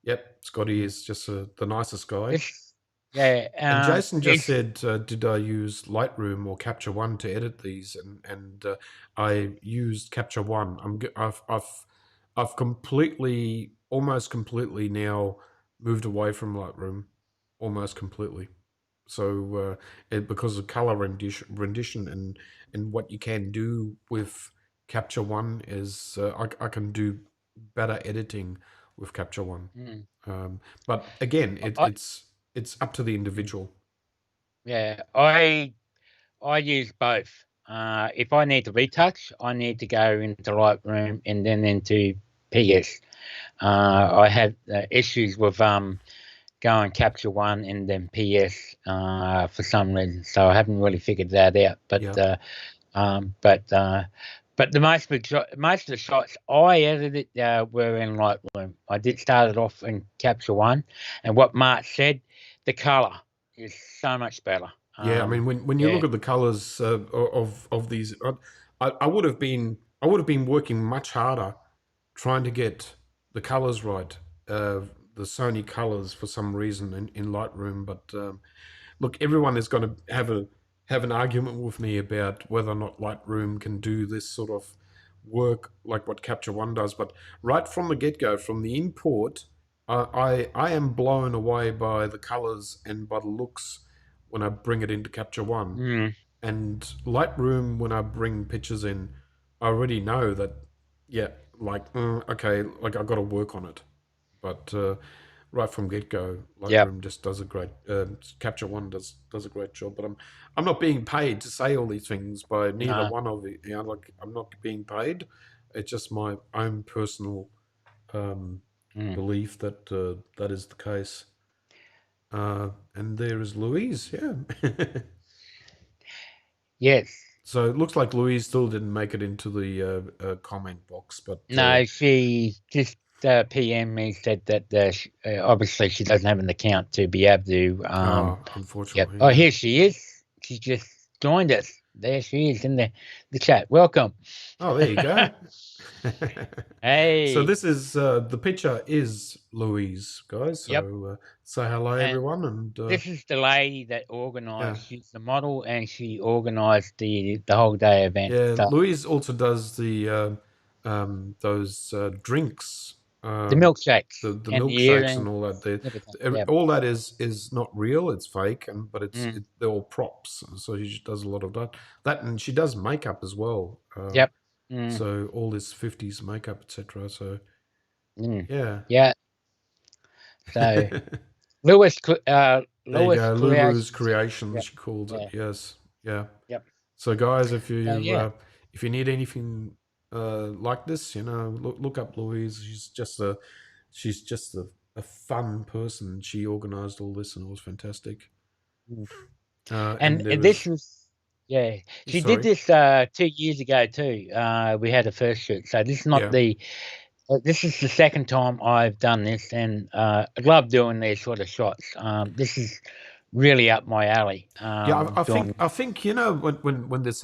yep. Scotty Mm. is just the nicest guy. This yeah. And Jason just It's said, "Did I use Lightroom or Capture One to edit these?" And I used Capture One. I've completely, almost completely now moved away from Lightroom almost completely. So because of color rendition and what you can do with Capture One is I can do better editing with Capture One. Mm. But again, I, it's up to the mm, individual. yeah, I use both. If I need to retouch, I need to go into Lightroom and then into PS. I had issues with going Capture One and then PS for some reason, so I haven't really figured that out. Yeah. Um, but uh, but the most of the shots I edited were in Lightroom. I did start it off in Capture One, and what Mark said, the color is so much better. Yeah, I mean, when you Yeah. look at the colors of these, I would have been working much harder trying to get the colors right, the Sony colors for some reason in Lightroom. But look, everyone is going to have an argument with me about whether or not Lightroom can do this sort of work like what Capture One does. But right from the get go, from the import, I am blown away by the colors and by the looks when I bring it into Capture One. Mm, And Lightroom, when I bring pictures in, I already know that, yeah, like, okay, like I've got to work on it. But right from get go, yep. Lightroom just does a great. Capture One does a great job. But I'm not being paid to say all these things by neither No. one of you. You know, like I'm not being paid. It's just my own personal um, Mm, belief that that is the case. And there is Louise. Yeah. yes. So it looks like Louise still didn't make it into the comment box, but No, she just PM me said that obviously she doesn't have an account to be able to. Yep. unfortunately, Oh, yeah. here she is. She just joined us. There she is in the chat. Welcome. Oh, there you go. So Hey. this is the picture is Louise, guys. Yep. So say hello, And everyone, and this is the lady that yeah, organised. She's the model, and she organised the whole day event. yeah. So Louise also does the those drinks, the milkshakes the and the milkshakes and earrings, all that. everything. Yep. All that is not real. It's fake, and but Mm, they're all props. So she does a lot of that. That and she does makeup as well. yep. Mm, So all this 50s makeup, etc. So mm. yeah. Yeah. So There you Lewis go, Lulu's Creations. Creations, Yep. she calls it. Yeah. Yes, yeah. Yep. So, guys, So yeah. if you need anything like this, look up Louise. She's just a fun person. She organised all this, and it was fantastic. Mm. And there And was this was yeah. She did sorry, this 2 years ago too. We had a first shoot. So this is not yeah. the this is the second time I've done this, and I love doing these sort of shots. This is really up my alley. Yeah, Doing I think when this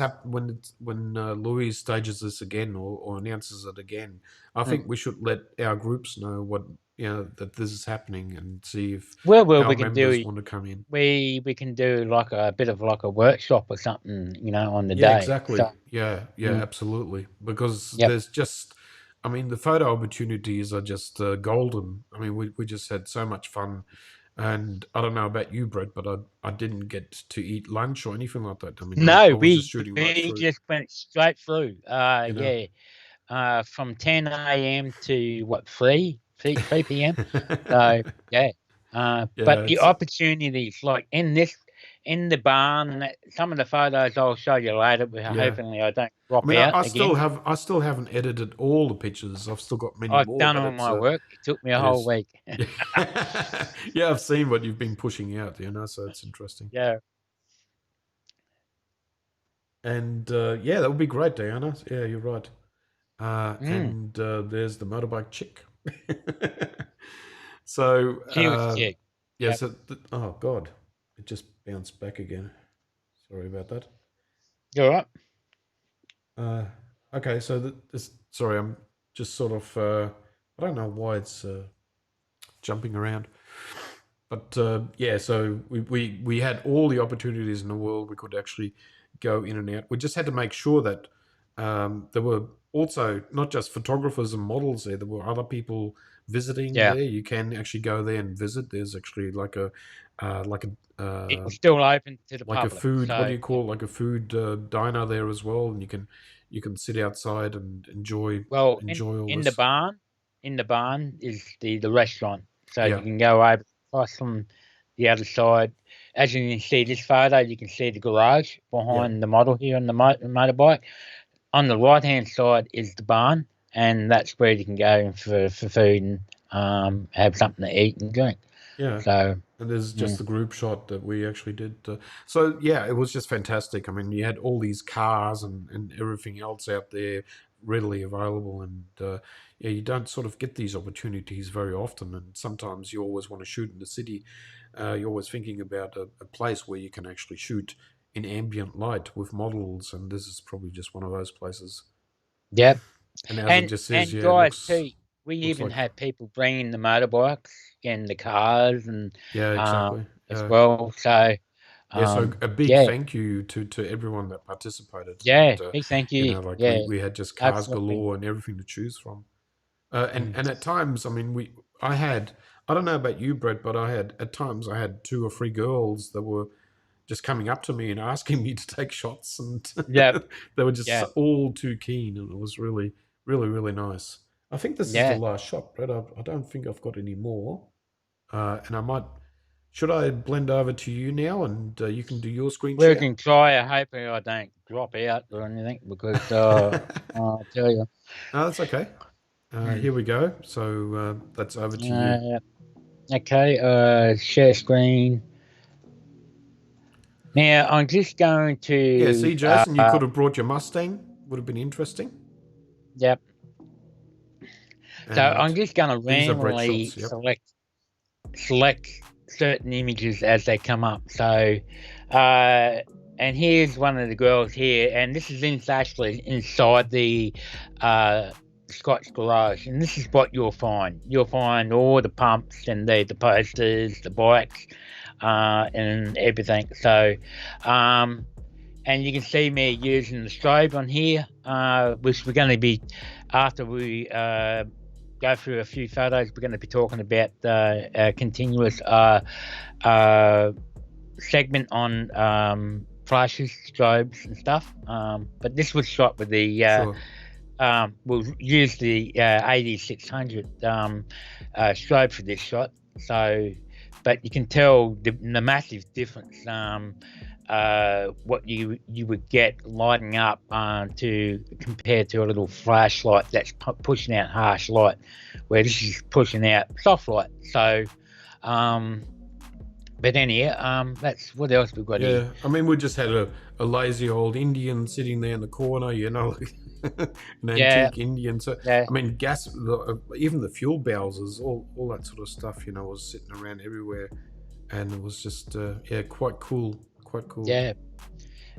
when Louis stages this again or announces it again, I mm. think we should let our groups know what that this is happening and see if Well, our we can do members want to come in. we can do like a bit of like a workshop or something, on the Yeah, day. So exactly. Yeah, yeah, mm, absolutely. Because yep. there's just, I mean, the photo opportunities are just golden. I mean, we just had so much fun. And I don't know about you, Brett, but I didn't get to eat lunch or anything like that. I mean, I No, was just shooting right we through, just went straight through. you know. Yeah. From 10 a.m. to what 3 p.m. So yeah. But Yeah, the it's opportunities, like in the barn, and some of the photos I'll show you later. yeah. Hopefully, I don't I drop mean, out again. I still haven't edited all the pictures. I've still got many I've more, done but all my work. It took me a it whole is. week. Yeah, I've seen what you've been pushing out, so it's interesting. Yeah. And yeah, that would be great, Diana. Yeah, you're right. Mm. And there's the motorbike chick. So She was chick. yeah, Yep. so oh god, it just bounced back again. Sorry about that. You all right? Uh, okay, so this. Sorry, I'm just sort of. I don't know why it's jumping around, but yeah. So we had all the opportunities in the world. We could actually go in and out. We just had to make sure that there were also not just photographers and models there. There were other people visiting Yeah, there. You can actually go there and visit. There's actually uh, like a it uh, was still open to the like a public. food. What do So you call it? Like a food diner there as well, and you can sit outside and well, enjoy all in the this. barn, in the barn is the restaurant. So Yeah, you can go over across from the other side. As you can see this photo, you can see the garage yeah. behind the model here on the motorbike. On the right hand side is the barn, and that's where you can go for food and have something to eat and drink. Yeah, So and there's just mm, the group shot that we actually did. So yeah, it was just fantastic. I mean, you had all these cars and everything else out there readily available, and yeah, you don't sort of get these opportunities very often. And sometimes you always want to shoot in the city. You're always thinking about a place where you can actually shoot in ambient light with models, and this is probably just one of those places. yeah, And as it just says, and yeah, it guys too. We looks even like had people bringing the motorbikes and the cars and yeah, exactly. as Yeah. well. So Yeah, so a big yeah, thank you to everyone that participated, yeah, and big thank you you. know, like Yeah, we had just cars absolutely. galore and everything to choose from, Mm. and at times, I mean, I had, I don't know about you, Brett, but I had at times I had two or three girls that were just coming up to me and asking me to take shots, and Yeah, they were just yeah, all too keen, and it was really, really, really nice. I think this is the yeah. last shot, Brett. I don't think I've got any more, and I might. Should I blend over to you now, and you can do your screen We share? can try. Hoping I don't drop out or anything because I'll tell you. No, that's okay. Mm. Here we go. So that's over to you. Uh, okay, share screen. Now I'm just going Yeah, to see, Jason, you could have brought your Mustang. Would have been interesting. yep. So I'm And just going to these are Brett randomly shots. Yep. select certain images as they come up. So, and here's one of the girls here, and this is actually inside the Scotch garage, and this is what you'll find. You'll find all the pumps and the posters, the bikes, and everything. So, and you can see me using the strobe on here, which we're going to be after we go through a few photos. We're going to be talking about a continuous segment on flashes, strobes, and stuff. But this was shot with the Sure. we'll use the 8600 strobe for this shot. So, but you can tell the massive difference. What you would get lighting up to compared to a little flashlight that's pushing out harsh light, where this is pushing out soft light. So, but anyhow, that's what else we've got here. Yeah. I mean, we just had a lazy old Indian sitting there in the corner, you know, like an Yeah, antique Indian. So, yeah, I mean, even the fuel bowsers, all that sort of stuff, you know, was sitting around everywhere. And it was just, yeah, quite cool. Quite cool. yeah.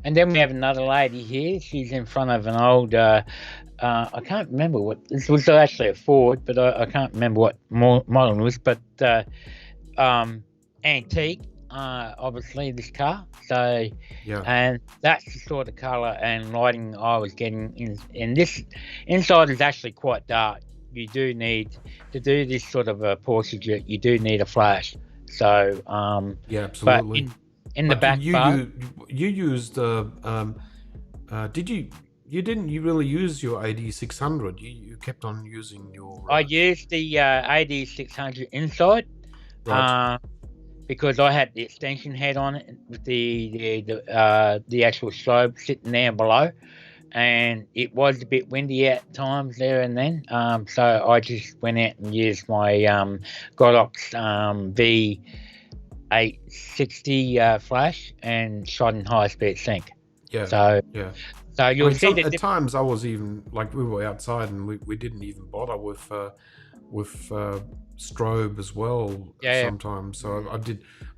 And then we have another lady here. She's in front of an old. I can't remember what this was. Actually a Ford, but I can't remember what model it was. But antique, obviously this car. So, Yeah. and that's the sort of color and lighting I was getting in. And this inside is actually quite dark. You do need to do this sort of a portrait. You do need a flash. So, Yeah, but absolutely. in the But back part. you used did you didn't you really use your AD600? You kept on using your I used the 8600 inside right. because I had the extension head on it with the actual strobe sitting there below, and it was a bit windy at times there and then. So I just went out and used my Godox V860 flash and shot in high speed sync. Yeah. So Yeah. so I you'll mean, see at times I was even like we were outside and we didn't even bother with strobe as well yeah. sometimes. So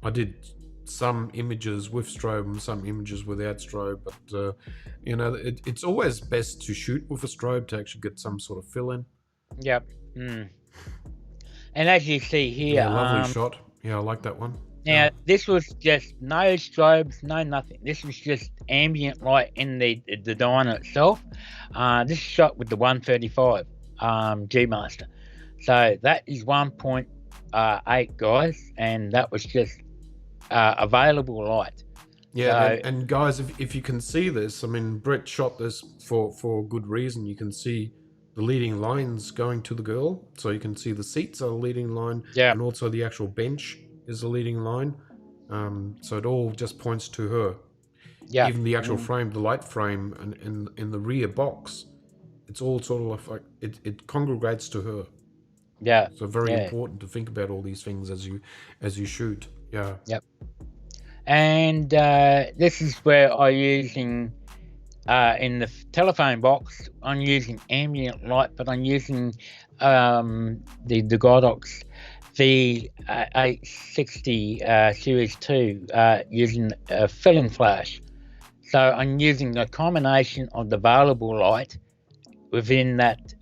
I did some images with strobe and some images without strobe. But you know, it's always best to shoot with a strobe to actually get some sort of fill in. Yep. Mm. And as you see here, Yeah, lovely shot. Yeah, I like that one. Now, this was just no strobes, no nothing. This was just ambient light in the diner itself. This is shot with the 135 G Master. So that is 1.8, guys, and that was just available light. Yeah, So, and guys, if you can see this, I mean, Brett shot this for good reason. You can see the leading lines going to the girl, so you can see the seats are a leading line, yeah, and also the actual bench is a leading line. So it all just points to her. yeah, Even the actual frame, the light frame, and in the rear box, it's all sort of like it congregates to her. yeah. So very Yeah. important to think about all these things as you shoot. Yeah. Yep. And this is where I'm using in the telephone box. I'm using ambient light, but I'm using the Godox V860 Series 2 using a film flash. So I'm using a combination of the available light within that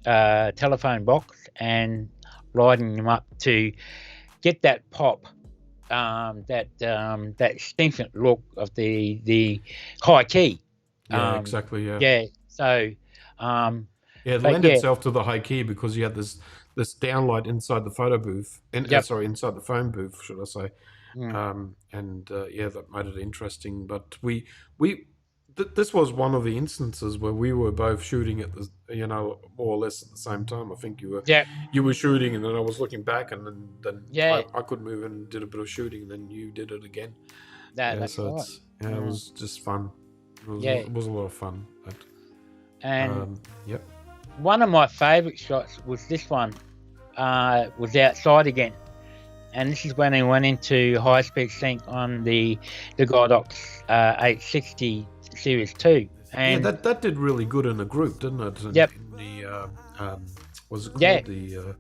telephone box and lighting them up to get that pop, that extension look of the high key. Yeah, exactly. Yeah. Yeah. So, Yeah, it but lent yeah, itself to the high key because you had this downlight inside the photo booth, and yep. sorry, inside the phone booth, should I say? Mm. Yeah, that made it interesting. But this was one of the instances where we were both shooting at the more or less at the same time. I think Yeah. you were shooting, and then I was looking back, and then Yeah. I could move and did a bit of shooting, and then you did it again. That's So right. it was just fun. Yeah. It was a lot of fun. But, And yep. one of my favourite shots was this one. Was outside again, and this is when I went into high-speed sync on the Godox 860 Series 2. And yeah, that did really good in a group, didn't it? Yep. In the what's it called? Yeah. The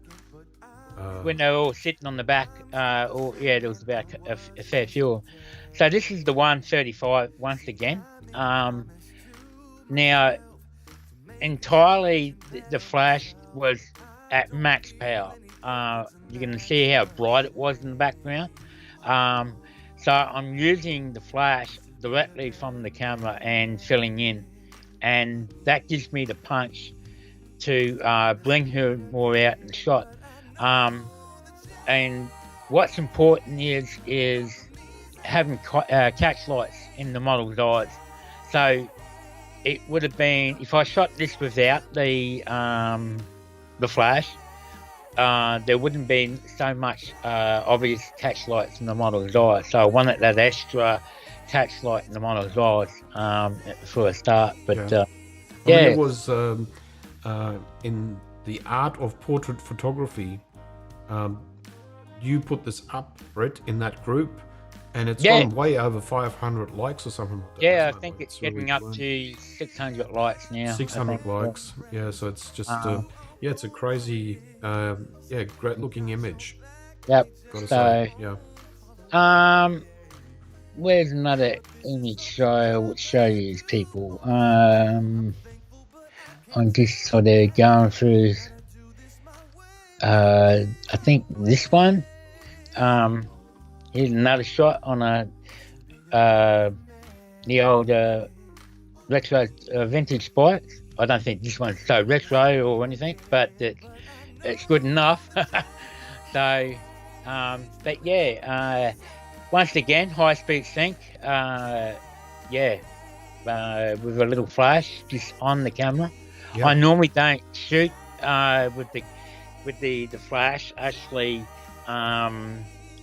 when they were all sitting on the back, there was about a fair few. So this is the 135 once again. Now, entirely the flash was at max power. You can see how bright it was in the background. So I'm using the flash directly from the camera and filling in, and that gives me the punch to bring her more out in the shot. And what's important is having catch lights in the model's eyes. So it would have been, if I shot this without the flash, there wouldn't be so much obvious catch lights in the model's eyes. So I wanted that extra catch light in the model's eyes for a start. But I mean, it was in the art of portrait photography. You put this up, Brett, in that group, and it's gone way over 500 likes or something like that. Yeah, I think it's getting up to 600 likes now. 600 likes. Yeah, so it's just it's a crazy, great looking image. Yep. Gotta say, Where's another image I would show you people? I'm just sort of going through. I think this one. Here's another shot on the old retro vintage bike. I don't think this one's so retro or anything, but it's good enough. So, but yeah, once again, high speed sync. With a little flash just on the camera. Yep. I normally don't shoot with the flash actually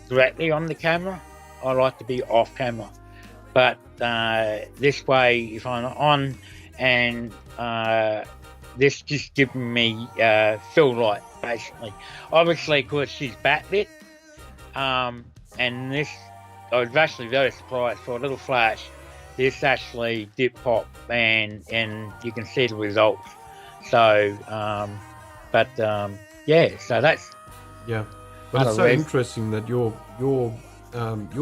directly on the camera. I like to be off camera, but this way, if I'm on, and this just giving me fill light basically. Obviously, because she's backlit, and this, I was actually very surprised for a little flash. This actually did pop, and you can see the results. So, so that's But it's so interesting that your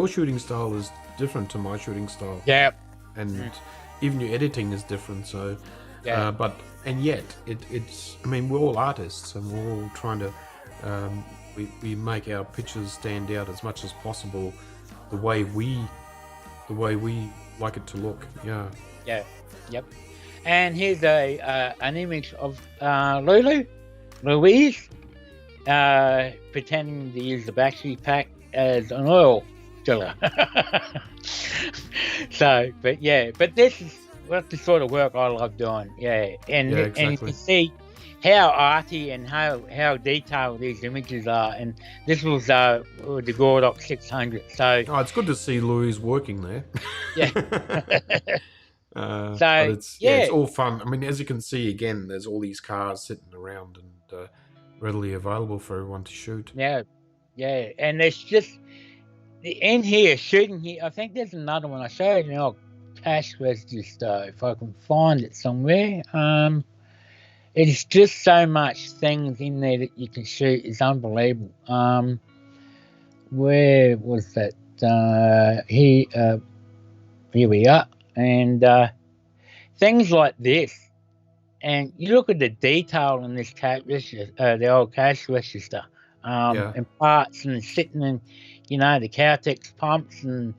shooting style is different to my shooting style. Yeah. And even your editing is different. So, and yet it's. I mean, we're all artists, and we're all trying to. We make our pictures stand out as much as possible. the way we like it to look. Yeah. Yeah. Yep. And here's an image of Louise, pretending to use the battery pack as an oil filler. So, but this is what the sort of work I love doing. Yeah, and exactly. and you can see how arty and how detailed these images are. And this was the Gordox 600. So it's good to see Louise working there. Yeah. But it's all fun. I mean, as you can see, again, there's all these cars sitting around and readily available for everyone to shoot. Yeah, and there's just in here shooting here. I think there's another one I showed you. I'll cache register if I can find it somewhere. It's just so much things in there that you can shoot. It's unbelievable. Where was that? Here we are. And things like this, and you look at the detail in this cache register, the old cache register, and parts and sitting in, the Cowtex pumps and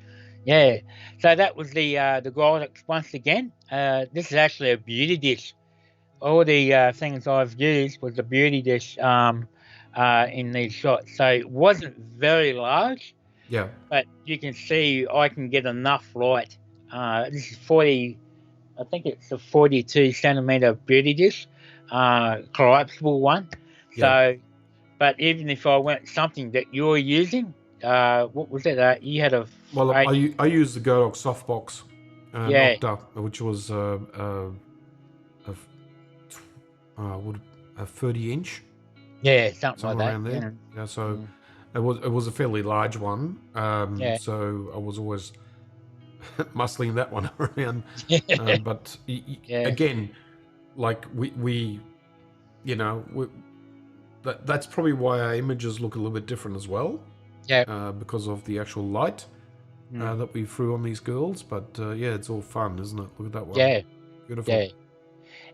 So that was the Gordox once again. This is actually a beauty dish. All the things I've used was a beauty dish in these shots. So it wasn't very large. Yeah. But you can see I can get enough light. This is 40, I think it's a 42 centimeter beauty dish, collapsible one. Yeah. So, but even if I went something that you're using, what was it? You had a. Well, I used the Gordox softbox, knocked up, which was a 30-inch. Yeah, something like around that. there. Yeah, so it was a fairly large one. So I was always muscling that one around. But again, like that's probably why our images look a little bit different as well. Yeah. Because of the actual light that we threw on these girls. But it's all fun, isn't it? Look at that one. Yeah. Beautiful. Yeah.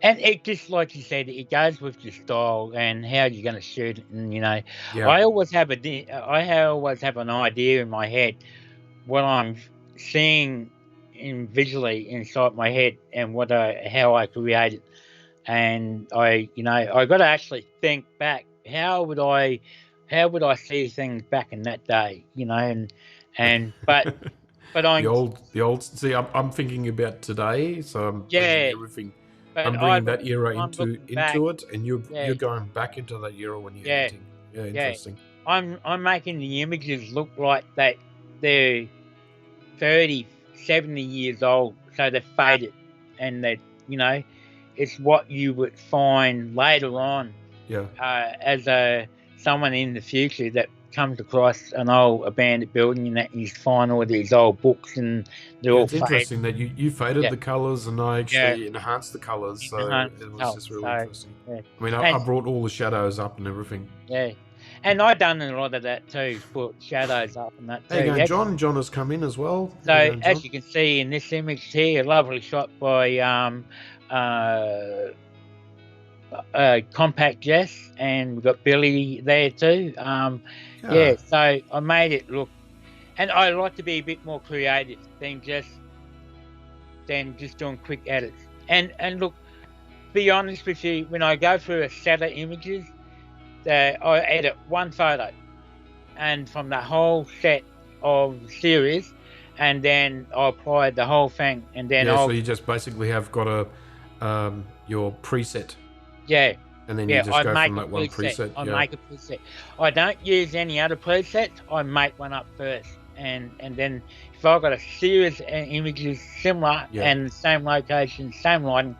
And it just, like you said, it goes with your style and how you're going to shoot it. And I always have an idea in my head what I'm seeing visually inside my head and how I create it. And I got to actually think back. How would I see things back in that day? But I'm the old. See, I'm thinking about today, so I'm bringing everything. But I'm bringing that era into back, it, and you're going back into that era when you're editing. Yeah, interesting. I'm making the images look like that they're 30, 70 years old, so they're faded, and that it's what you would find later on. Yeah. As someone in the future that comes across an old abandoned building and that you find all these old books and they're all faded. Interesting that you faded the colours and I actually enhanced the colours, so it was just really interesting. Yeah. I mean, I brought all the shadows up and everything. Yeah, and I've done a lot of that too, put shadows up and that too. There you go, John. John has come in as well. So as you can see in this image here, a lovely shot by Compact Jess, and we've got Billy there too. So I made it look, and I like to be a bit more creative than just doing quick edits. And look, to be honest with you, when I go through a set of images, I edit one photo, and from the whole set of series, and then I apply the whole thing, and then so you just basically have got your preset. Yeah. And then you just go from that one preset. I make a preset. I don't use any other presets. I make one up first. And then if I've got a series of images similar and the same location, same lighting,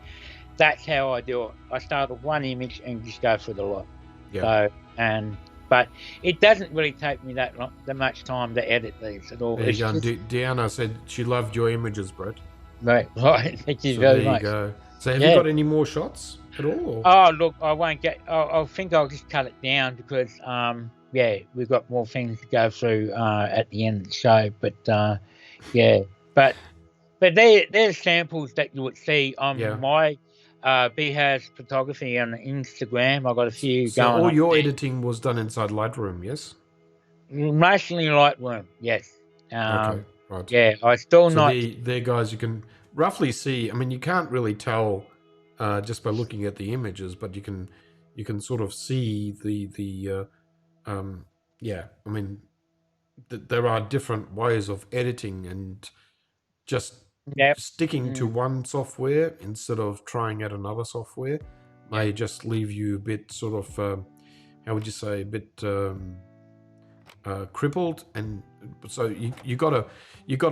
that's how I do it. I start with one image and just go through the lot. Yeah. So, but it doesn't really take me that much time to edit these at all. There you go. Deanna said she loved your images, Brett. Right. Thank you very much. There you go. So have you got any more shots at all? Or? Oh, look, I won't get... I think I'll just cut it down because, we've got more things to go through at the end of the show. But, But there's samples that you would see on my BHAS photography on Instagram. I've got a few so going on. So all your editing was done inside Lightroom, yes? Mostly Lightroom, yes. Okay, right. Yeah, I still So not. there, guys, you can roughly see. I mean, you can't really tell just by looking at the images, but you can sort of see yeah. I mean, there are different ways of editing, and just Yep. sticking to one software instead of trying out another software may just leave you a bit sort of how would you say, a bit crippled. And so you gotta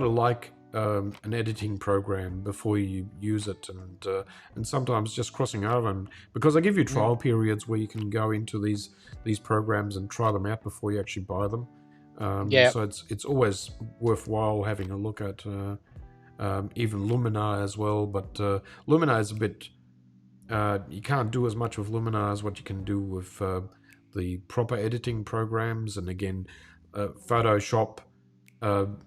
like an editing program before you use it, and sometimes just crossing over, and because I give you trial periods where you can go into these programs and try them out before you actually buy them. So it's always worthwhile having a look at even Luminar as well, but Luminar is a bit you can't do as much with Luminar as what you can do with the proper editing programs. And again, Photoshop,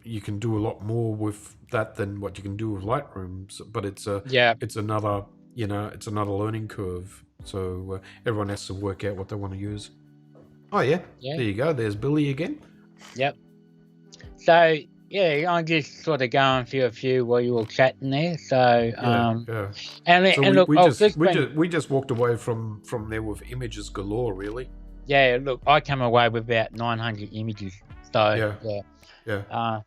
you can do a lot more with that than what you can do with Lightroom. But it's another, it's another learning curve. So everyone has to work out what they want to use. Oh yeah, there you go. There's Billy again. Yep. So yeah, I'm just sort of going through a few while you were chatting there. So yeah. and look, we just walked away from there with images galore, really. Yeah, look, I came away with about 900 images. So yeah.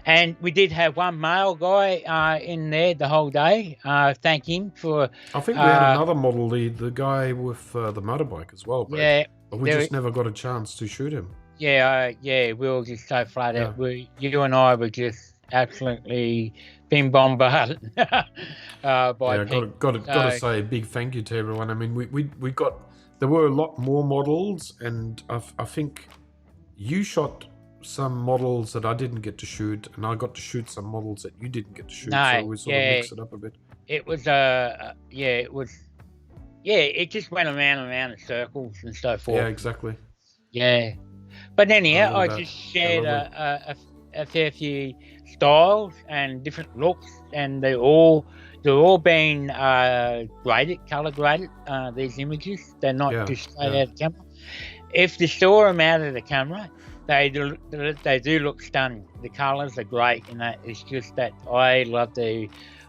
And we did have one male guy in there the whole day. Thank him for. I think we had another model, the guy with the motorbike as well, Brad. Yeah, but we just never got a chance to shoot him. Yeah, we were just so flat out. You and I were just absolutely being bombarded by people. Got to say a big thank you to everyone. I mean, we got, there were a lot more models, and I think you shot some models that I didn't get to shoot, and I got to shoot some models that you didn't get to shoot. So we sort of mixed it up a bit. It was it just went around and around in circles and so forth. Yeah, exactly. Yeah. But anyhow, I just shared a fair few styles and different looks, and they're all being graded, color graded. These images, they're not just straight out of the camera. If you saw them out of the camera, they do look stunning. The colors are great, and that it's just that I love to.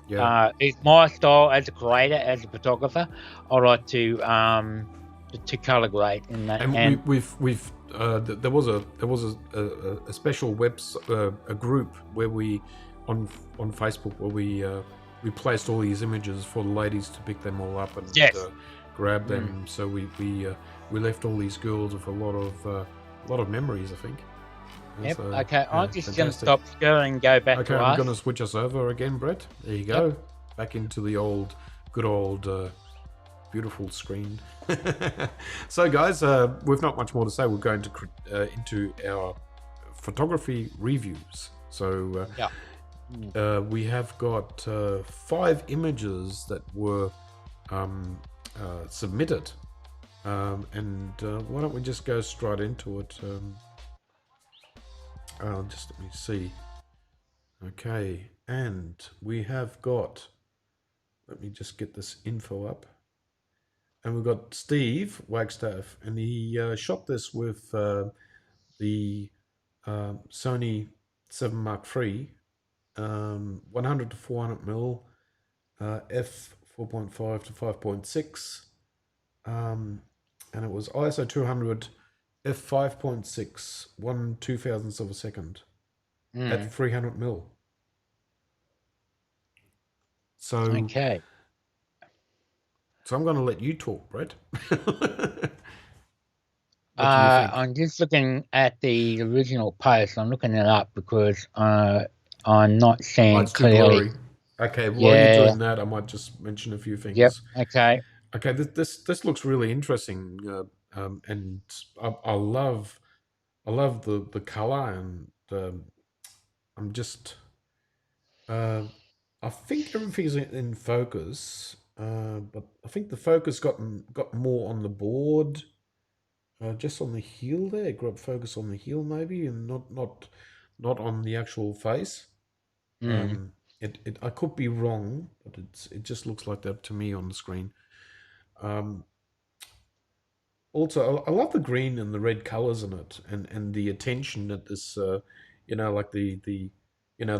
It's my style as a creator, as a photographer. I like to color grade in that. And we've there was a special a group where we on Facebook where we placed all these images for the ladies to pick them all up and grab them. So we left all these girls with a lot of memories, I think. Yep. Okay, I'm just going to stop scrolling and go back to us. Okay, I'm going to switch us over again, Brett. There you go. Back into the good old beautiful screen. So guys, we've not much more to say. We're going to into our photography reviews. So we have got 5 images that were submitted, and why don't we just go straight into it. Just let me see. Okay, and we have got, let me just get this info up. And we've got Steve Wagstaff, and he shot this with the Sony 7 Mark III, 100 to 400 mil, f 4.5 to 5.6, and it was ISO 200 f 5.6, 1/2000th of a second at 300 mil. So okay. So I'm going to let you talk, Brett. I'm just looking at the original post. I'm looking it up because I'm not seeing clearly. Okay, while you're doing that, I might just mention a few things. Yep. Okay. Okay. This looks really interesting, and I love the color, and I'm just I think everything's in focus. But I think the focus got more on the board, just on the heel there. Got focus on the heel maybe, and not on the actual face. I could be wrong, but it just looks like that to me on the screen. Also, I love the green and the red colors in it, and the attention that this like the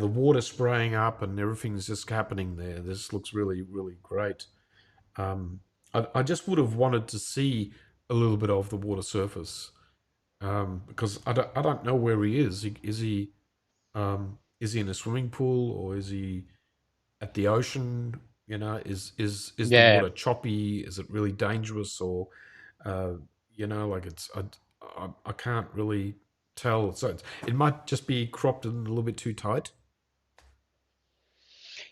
water spraying up and everything's just happening there. This looks really, really great. I just would have wanted to see a little bit of the water surface, because I don't know where he is. Is he in a swimming pool, or is he at the ocean? Is the Yeah. water choppy? Is it really dangerous? Or uh, like I can't really tell. So it might just be cropped in a little bit too tight.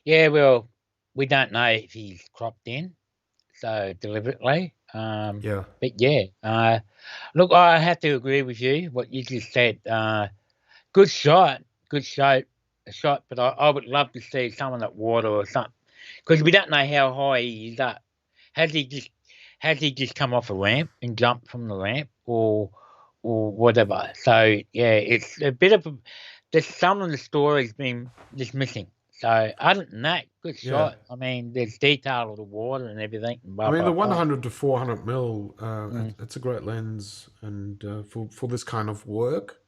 Yeah, well, we don't know if he's cropped in so deliberately. Yeah, But yeah, look, I have to agree with you what you just said. Good shot, good shot. But I would love to see someone at water or something because we don't know how high he is up. Has he just has he just come off a ramp and jumped from the ramp or whatever? So yeah, it's a bit of there's some of the story's been just missing. So other than that, good yeah. shot. I mean, there's detail of the water and everything. And I blah mean, the blah blah. 100 to 400 mil, Mm, it's a great lens, and for this kind of work,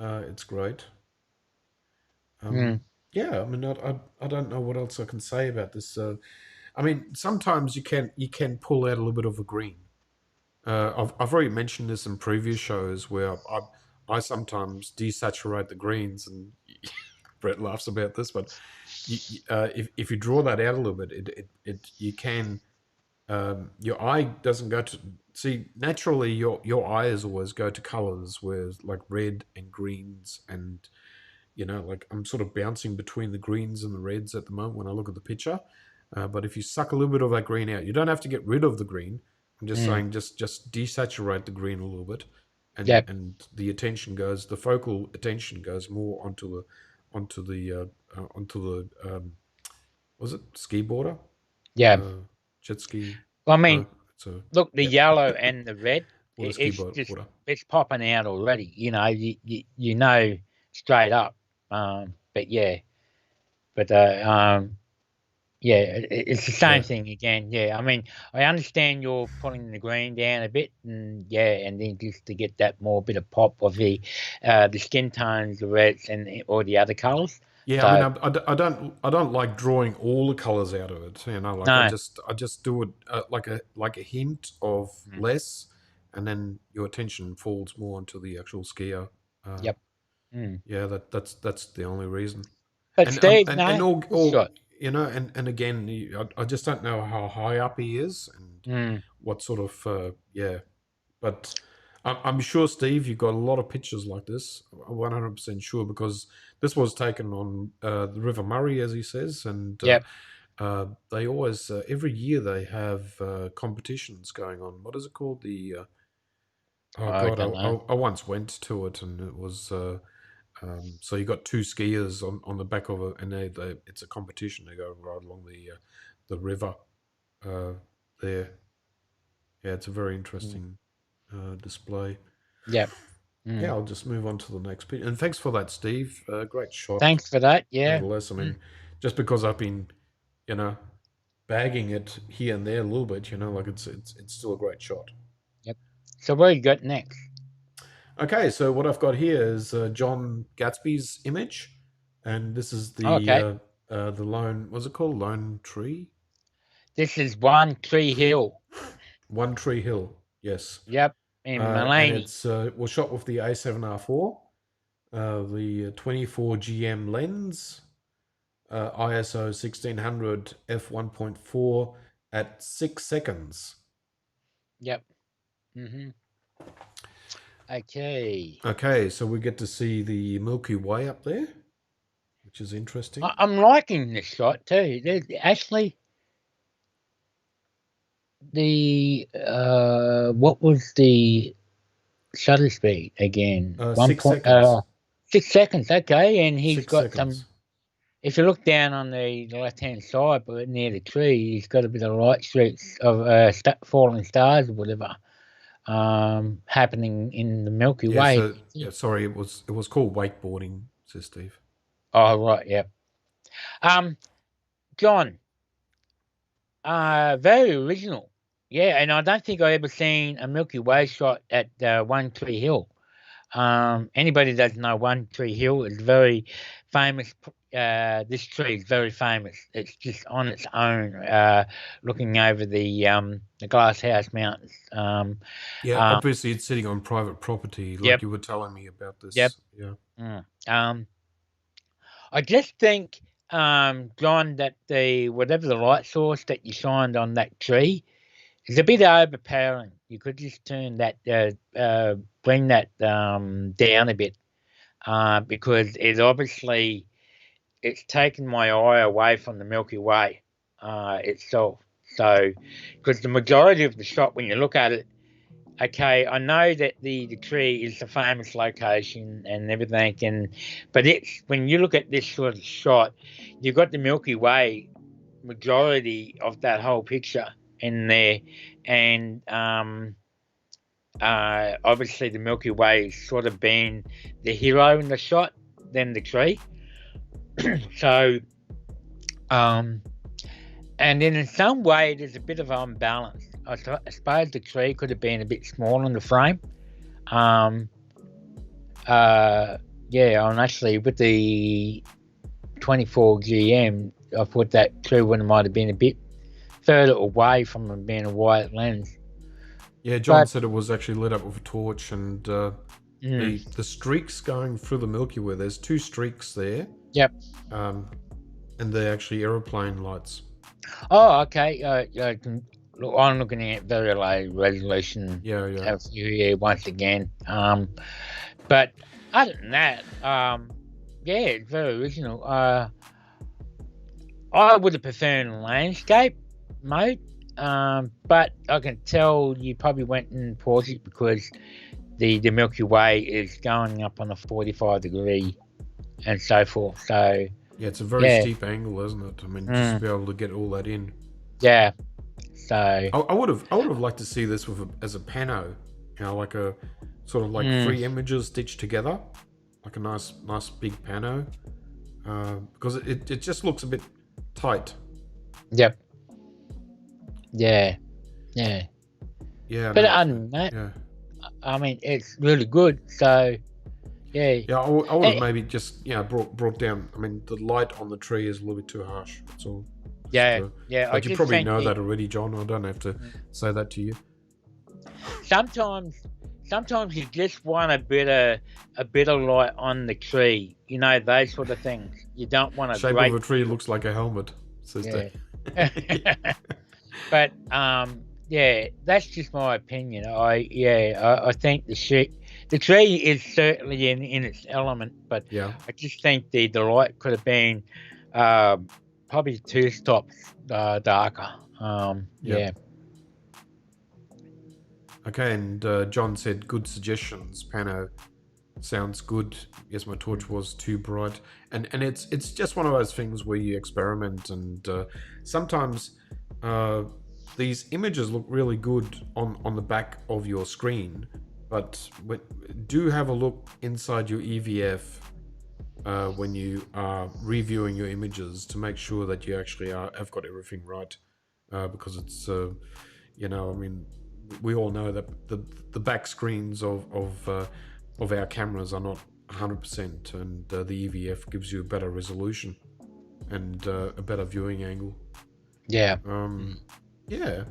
it's great. mm, Yeah, I mean, I don't know what else I can say about this. I mean, sometimes you can pull out a little bit of a green. I've already mentioned this in previous shows where I sometimes desaturate the greens, and Brett laughs about this, but if you draw that out a little bit, it you can, your eye doesn't go to see naturally. Your eyes always go to colors, where like red and greens, and like I'm sort of bouncing between the greens and the reds at the moment when I look at the picture. But if you suck a little bit of that green out, you don't have to get rid of the green. I'm just mm. saying, just desaturate the green a little bit, and Yep, the focal attention goes more onto the was it ski boarder, yeah. uh, jet ski? Well, I No, mean, it's a look, the yeah, yellow and the red, water ski it's board just water. it's popping out already. You know straight up. But yeah, but yeah, it's the same Yeah, thing again. Yeah, I mean, I understand you're pulling the green down a bit, and yeah, and then just to get that more bit of pop of the skin tones, the reds, and all the other colours. yeah. I mean, So I don't like drawing all the colors out of it. Like no, I just do it, like a hint of mm, less, and then your attention falls more onto the actual skier. Uh, yep. Mm. yeah, that's the only reason. But And Steve, and no, good all shot. and again, I just don't know how high up he is, and Mm, what sort of yeah. But I'm sure, Steve, you've got a lot of pictures like this. I'm 100% sure, because this was taken on the River Murray, as he says, and yep. they always every year they have competitions going on. What is it called? Oh I God, don't know. I once went to it, and it was. So you got two skiers on the back of it, and it's a competition. They go right along the river uh, there. Yeah, it's a very Mm, interesting display. yep. Yeah, Mm. I'll just move on to the next bit. And thanks for that, Steve. Great shot. Thanks for that. Yeah. Nevertheless, I Mm, mean, just because I've been, you know, bagging it here and there a little bit, like it's still a great shot. yep. So what you got next? Okay, so what I've got here is John Gatsby's image, and this is Okay. the lone. What's it called? Lone tree. This is One Tree Hill. One Tree Hill. Yes, Yep. In and Maloney. it's was shot with the A7R4, the 24 GM lens, ISO 1600 f1.4 at 6 seconds. Yep. Hmm. Okay. Okay, so we get to see the Milky Way up there, which is interesting. I'm liking this shot too. Actually, the what was the shutter speed again? One Six point seconds. 6 seconds. Okay, and he's Six got seconds. some. If you look down on the left hand side, but near the tree, he's got a bit of light streaks of falling stars or whatever happening in the Milky Yeah. Way. So yeah, sorry, it was called wakeboarding, says Steve. Oh right, yeah. Um, John, very original. Yeah, and I don't think I ever seen a Milky Way shot at One Tree Hill. Anybody that doesn't know One Tree Hill is very famous. This tree is very famous. It's just on its own, looking over the Glass House Mountains. Yeah, obviously it's sitting on private property, like Yep. you were telling me about this. Yep. Yeah. I just think, John, that whatever the light source that you shined on that tree is a bit overpowering. You could just turn that, bring that down a bit, because it's taken my eye away from the Milky Way itself. So, because the majority of the shot, when you look at it, okay, I know that the tree is the famous location and everything, but it's when you look at this sort of shot, you've got the Milky Way majority of that whole picture in there, and obviously the Milky Way is sort of being the hero in the shot than the tree. So, and then in some way there's a bit of unbalance. I suppose the tree could have been a bit small in the frame. Yeah, and actually with the 24 GM, I thought that tree one might have been a bit further away from being a wide lens. Yeah, John said it was actually lit up with a torch, and the streaks going through the Milky Way, there's 2 streaks there. Yep. And they're actually aeroplane lights. Oh, okay. Look, I'm looking at very low resolution. Yeah. Once again. But other than that, yeah, it's very original. I would have preferred landscape mode, but I can tell you probably went in paused it because the Milky Way is going up on a 45 degree and so forth. So yeah, it's a very steep angle, isn't it? I mean, just to be able to get all that in. Yeah. So I would have liked to see this as a pano, like a sort of like 3 images stitched together, like a nice big pano, because it just looks a bit tight. Yep. Yeah. But other than that, I mean, it's really good. So yeah. I would have maybe just brought down. I mean, the light on the tree is a little bit too harsh. That's all. Yeah. But you probably know that already, John. I don't have to say that to you. Sometimes you just want a bit of light on the tree. You know, those sort of things. You don't want a shape of a tree looks like a helmet. Says that. But yeah, that's just my opinion. I think the tree is certainly in its element, but I just think the light could have been probably 2 stops darker. Yeah. Okay, and John said, good suggestions. Pano sounds good. Yes, my torch was too bright. And it's just one of those things where you experiment, and sometimes these images look really good on the back of your screen, but do have a look inside your EVF when you are reviewing your images to make sure that you actually have got everything right, because it's I mean, we all know that the back screens of our cameras are not 100%, and the EVF gives you a better resolution and a better viewing angle. Yeah. Yeah.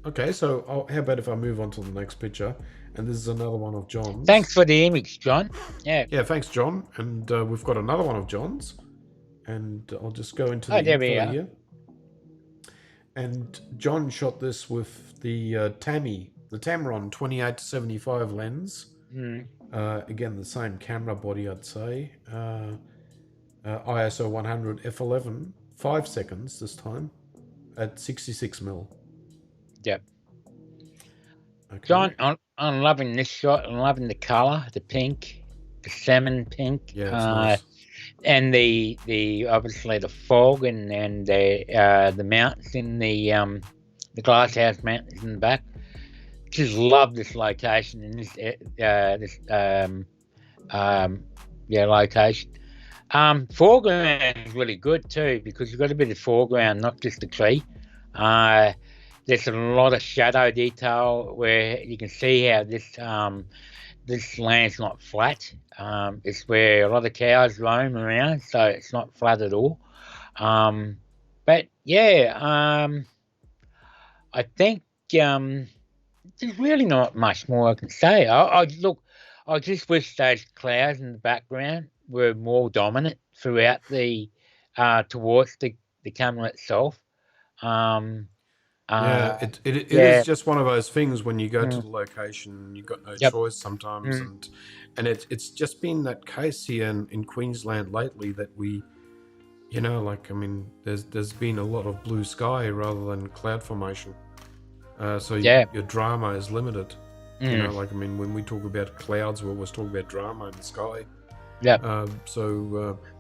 Okay, so how about if I move on to the next picture? And this is another one of John's. Thanks for the image, John. Yeah. Yeah, thanks, John. And we've got another one of John's. And I'll just go into the info here. And John shot this with the Tamron 28-75 lens. Again, the same camera body, I'd say. ISO 100 f11, 5 seconds this time, at 66mm. Yep. Okay. John, I'm loving this shot. I'm loving the color, the pink, the salmon pink. Yeah, it's nice. And the obviously the fog and the mountains in the Glasshouse Mountains in the back. Just love this location and this location. Foreground is really good too, because you've got a bit of foreground, not just the tree. There's a lot of shadow detail where you can see how this land's not flat. It's where a lot of cows roam around, so it's not flat at all. But yeah, I think there's really not much more I can say. Look, I just wish those clouds in the background were more dominant throughout the towards the camera itself. Yeah, it Yeah. is just one of those things when you go to the location, you've got no Yep. choice sometimes, and it's just been that case here in Queensland lately that we, you know, like, I mean, there's been a lot of blue sky rather than cloud formation, so Yeah. your drama is limited. You know, like, I mean, when we talk about clouds, we're always talking about drama in the sky. Yeah.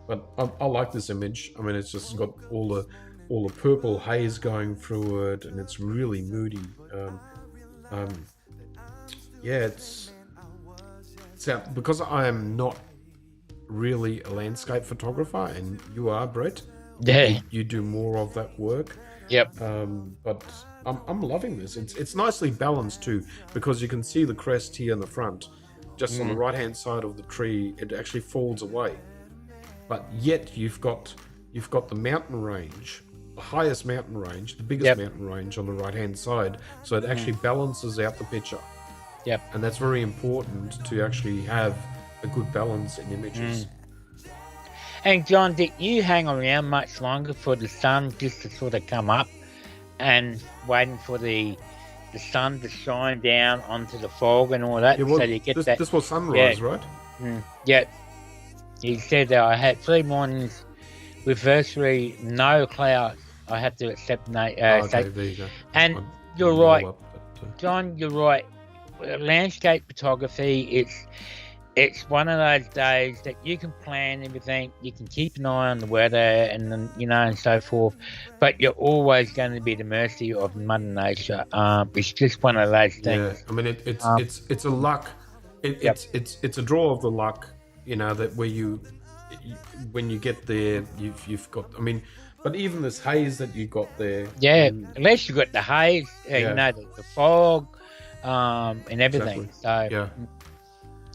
But I like this image. I mean, it's just got all the purple haze going through it, and it's really moody. Yeah, it's out because I am not really a landscape photographer, and you are, Brett. Yeah. You do more of that work. Yep. But I'm loving this. It's nicely balanced too, because you can see the crest here in the front. Just on the right hand side of the tree, it actually falls away. But yet you've got the mountain range, the highest mountain range, the biggest mountain range on the right hand side. So it actually balances out the picture. Yep. And that's very important to actually have a good balance in images. And John, did you hang around much longer for the sun just to sort of come up and waiting for the sun to shine down onto the fog and all that? Yeah, well, so you get that. This was sunrise, right? Yeah. He said that I had 3 mornings with virtually no clouds. I had to accept Okay, there you go. And you're right, John. You're right. Landscape photography. It's one of those days that you can plan everything. You can keep an eye on the weather and then, you know, and so forth. But you're always going to be at the mercy of Mother Nature. It's just one of those things. Yeah, I mean, it's a luck. It's a draw of the luck. You know, that when you get there, you've got. I mean, but even this haze that you got there. Yeah, unless you got the haze, you know, the fog, and everything. Exactly. So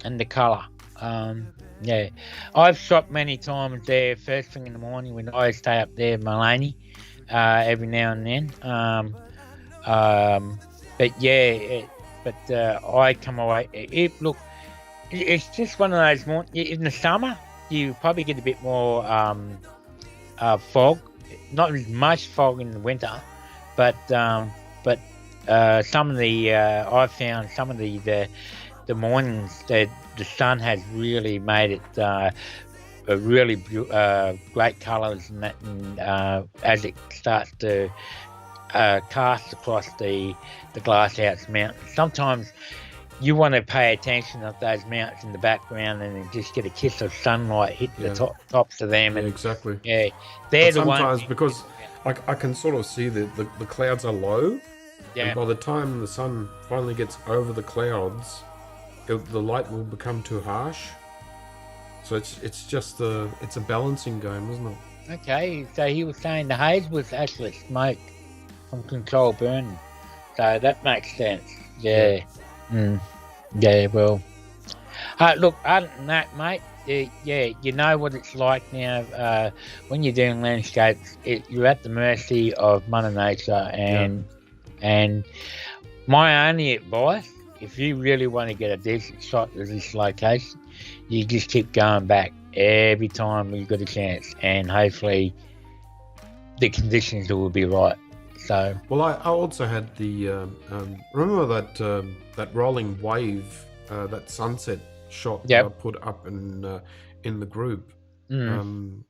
and the colour. Yeah, I've shot many times there first thing in the morning when I stay up there, Mullaney, every now and then. But yeah, I come away. Look. It's just one of those in the summer you probably get a bit more fog, not as much fog in the winter, but some of the I've found some of the mornings that the sun has really made it a really great colours and that, and as it starts to cast across the glasshouse mountain. Sometimes you want to pay attention to those mountains in the background and just get a kiss of sunlight hit the tops of them. And exactly. Yeah, they're the ones. Sometimes because I can sort of see the clouds are low. Yeah. And by the time the sun finally gets over the clouds, the light will become too harsh. So it's just it's a balancing game, isn't it? Okay, so he was saying the haze was actually smoke from controlled burning. So that makes sense. Yeah. Yeah, well, look, other than that, mate, you know what it's like now. When you're doing landscapes, you're at the mercy of Mother Nature, and my only advice, if you really want to get a decent shot of this location, you just keep going back every time you've got a chance, and hopefully the conditions will be right. So, well, I also had the remember that rolling wave, that sunset shot that I put up in the group. Who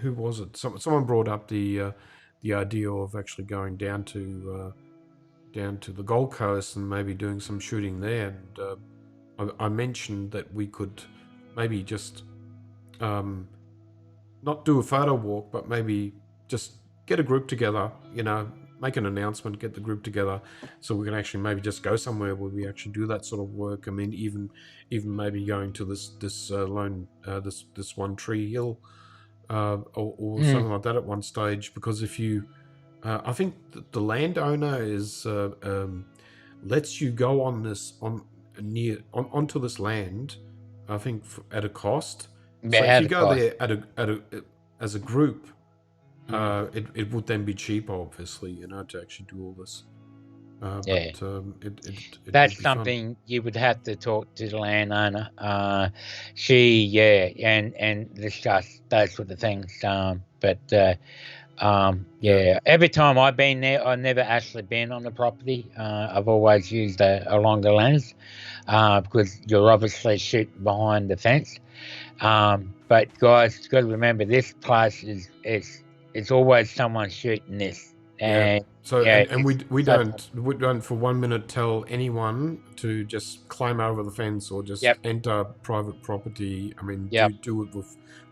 was it? Someone brought up the idea of actually going down to the Gold Coast and maybe doing some shooting there. And I mentioned that we could maybe just not do a photo walk, but maybe just get a group together, you know, make an announcement, get the group together, so we can actually maybe just go somewhere where we actually do that sort of work. I mean, even maybe going to this one tree hill, or something like that at one stage. Because if you, I think the landowner is lets you go on this near onto this land, I think at a cost. Yeah, So if at you a go cost. there as a group, it would then be cheaper, obviously, to actually do all this. Yeah. But it That's would be fun. something you would have to talk to the landowner. And discuss those sort of things. Every time I've been there, I've never actually been on the property. I've always used along the lens because you're obviously shooting behind the fence. But guys, you've got to remember this place it's always someone shooting this. And So and we so- don't for 1 minute tell anyone to just climb over the fence or just Yep. enter private property. I mean, Yep. do it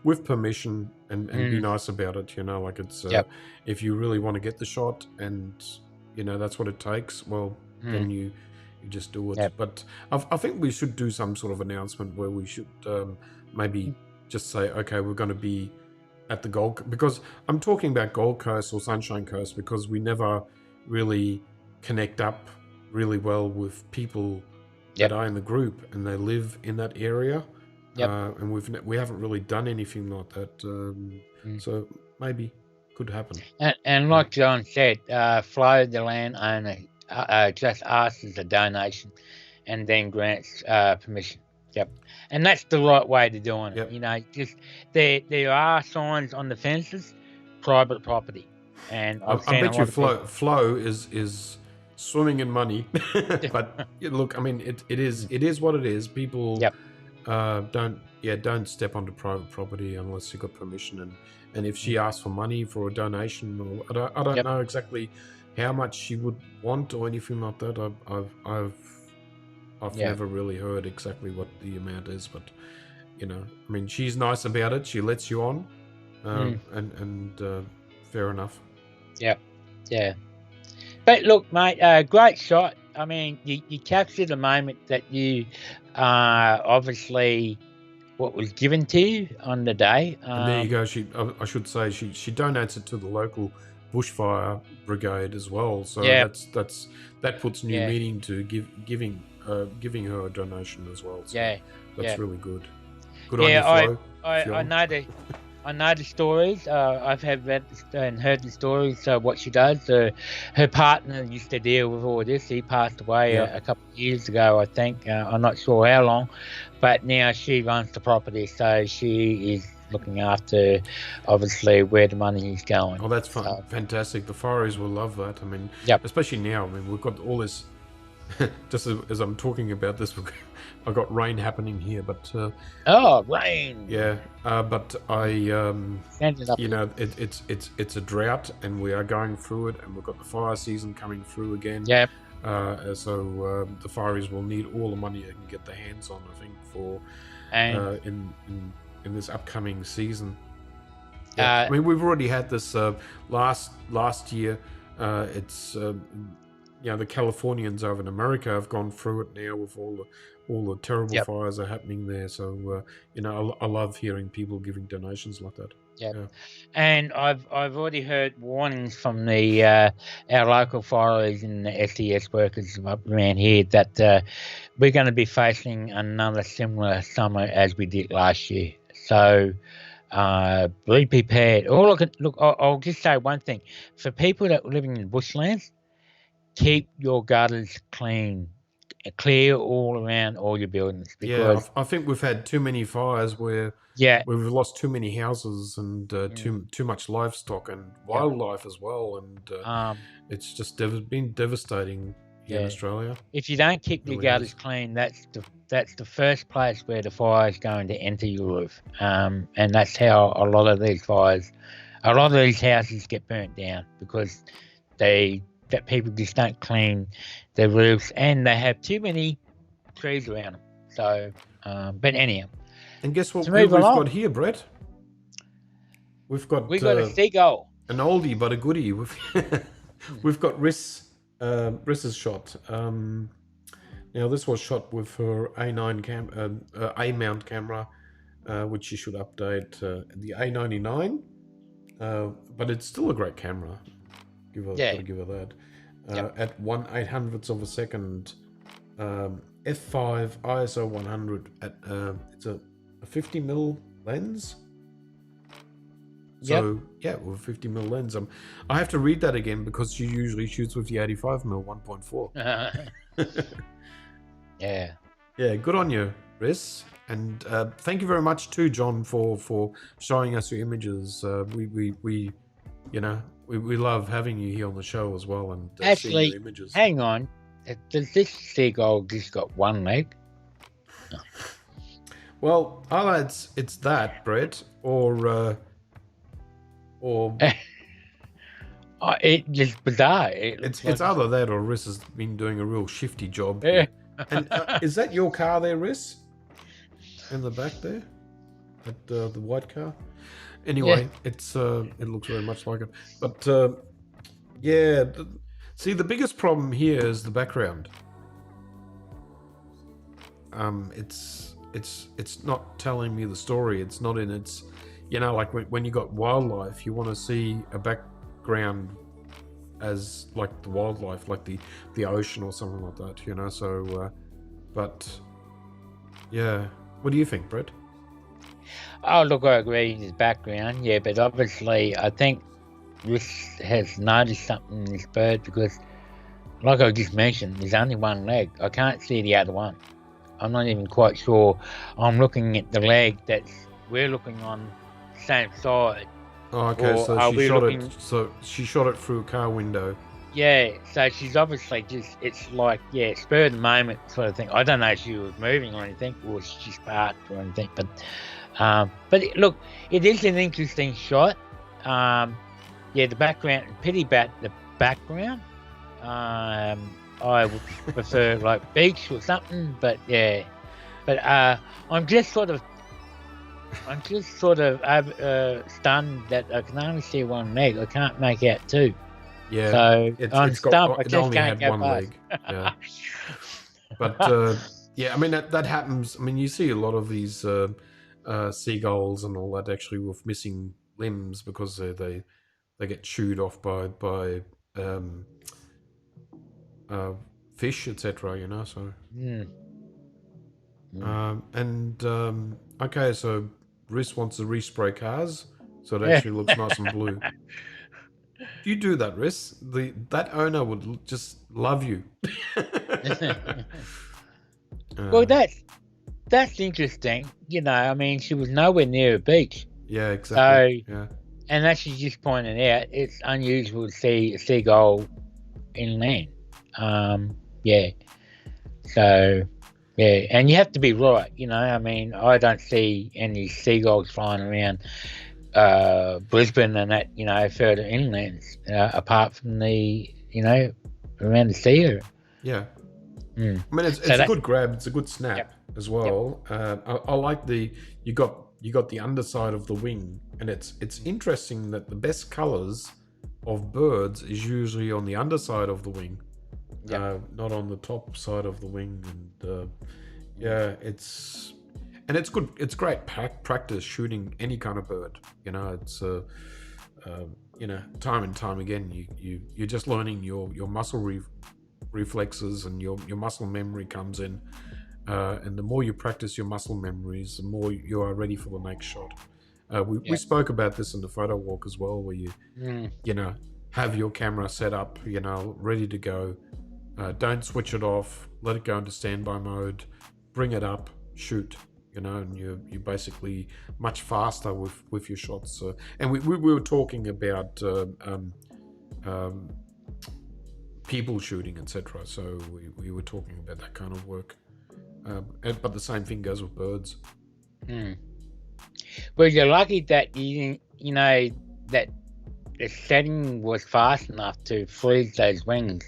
with permission and be nice about it. Like it's if you really want to get the shot and that's what it takes. Well, then you just do it. Yep. But I think we should do some sort of announcement where we should maybe just say, okay, we're going to be at the Gold, because I'm talking about Gold Coast or Sunshine Coast because we never really connect up really well with people that are in the group and they live in that area. And we haven't really done anything like that. So maybe could happen. And like John said, Flo, the landowner, just asks a donation and then grants permission. Yep. And that's the right way to doing it. Just there are signs on the fences, private property. And I bet you Flo is swimming in money. But look, I mean it is what it is. People don't step onto private property unless you've got permission, and if she asks for money for a donation, or I don't know exactly how much she would want or anything like that. I've never really heard exactly what the amount is, but I mean, she's nice about it. She lets you on, and fair enough. Yeah. But look, mate, great shot. I mean, you captured a moment that you obviously what was given to you on the day. And there you go. I should say she donates it to the local bushfire brigade as well. So that puts new meaning to giving her a donation as well. So that's really good. Good on you, Flo. I know the stories. I've read and heard the stories. What she does. Her partner used to deal with all this. He passed away a couple of years ago, I think. I'm not sure how long, but now she runs the property, so she is looking after, obviously, where the money is going. Oh, that's fun. Fantastic. The fireys will love that. I mean, especially now. I mean, we've got all this. Just as I'm talking about this, I've got rain happening here, but rain. Yeah, but it's a drought, and we are going through it, and we've got the fire season coming through again. Yeah. So the fireys will need all the money they can get their hands on, I think, for in this upcoming season. I mean, we've already had this last year. It's the Californians over in America have gone through it now with all the terrible fires are happening there. So I love hearing people giving donations like that. Yeah. And I've already heard warnings from the our local fireys and the SES workers up around here that we're going to be facing another similar summer as we did last year. So be prepared. I'll just say one thing: for people that are living in bushlands, keep your gutters clean, clear all around all your buildings. Because I think we've had too many fires where we've lost too many houses and too much livestock and wildlife as well, and it's just been devastating here in Australia. If you don't keep your gutters clean, that's the first place where the fire is going to enter your roof, and that's how a lot of these houses get burnt down because that people just don't clean their roofs and they have too many trees around them. So, but anyhow. And guess what we've got here, Brett? We've got a seagull. An oldie but a goodie. We've got Riss's shot. Now this was shot with her A mount camera, which she should update the A99. But it's still a great camera. Gotta give her that. At 1/800th of a second F5 ISO 100 at it's a 50mm lens. Yep. So yeah, with a 50mm lens. I have to read that again because she usually shoots with the 85mm 1.4. Yeah. Yeah, good on you, Riss. And thank you very much too, John, for showing us your images. We you know we love having you here on the show as well, and seeing your Actually, images. hang on. Does this seagull just got one leg? Well, either it's that, Brett, or It just bizarre. It looks it's like either that or Riss has been doing a real shifty job yeah. here. And is that your car there, Riss? In the back there, at the white car. Anyway, it's it looks very much like it. But yeah, see, the biggest problem here is the background. It's not telling me the story. It's not in its, like when you got wildlife, you want to see a background as like the wildlife, like the ocean or something like that. So, but yeah, what do you think, Brett? Oh, look, I agree with his background, yeah, but obviously I think this has noticed something in this bird because, like I just mentioned, there's only one leg. I can't see the other one. I'm not even quite sure. I'm looking at the leg we're looking on the same side. Oh, okay, Or so are she we shot looking... it. So she shot it through a car window. Yeah, so she's obviously just, it's like, yeah, spur of the moment sort of thing. I don't know if she was moving or anything, or she's parked or anything, but look, it is an interesting shot. Yeah, the background, pity about the background. I would prefer like beach or something, but yeah. But I'm just sort of stunned that I can only see one leg. I can't make out two. Yeah, So I'm stumped. I it just only can't had go one past. leg. Yeah, but yeah, I mean that happens. I mean, you see a lot of these seagulls and all that actually with missing limbs because they get chewed off by um, fish, etc. So okay, so Rhys wants to respray cars so it actually looks nice and blue. If you do that, Rhys, that owner would just love you. Well, that's interesting. I mean, she was nowhere near a beach. Yeah, exactly. So, yeah. And as you just pointed out, it's unusual to see a seagull inland. Yeah. So, yeah, and you have to be right. I mean, I don't see any seagulls flying around Brisbane and that, further inland, apart from the, around the sea area. Yeah. I mean, it's a good grab. It's a good snap as well. Yep. I like you got the underside of the wing, and it's interesting that the best colors of birds is usually on the underside of the wing, not on the top side of the wing. And yeah, it's good. It's great practice shooting any kind of bird. It's time and time again, you're just learning your muscle reflexes, and your muscle memory comes in, and the more you practice your muscle memories, the more you are ready for the next shot. We spoke about this in the photo walk as well, where you have your camera set up, ready to go. Don't switch it off, let it go into standby mode, bring it up, shoot, and you're basically much faster with your shots. And we were talking about people shooting, etc. So we were talking about that kind of work. But the same thing goes with birds. Well, you're lucky that that the setting was fast enough to freeze those wings,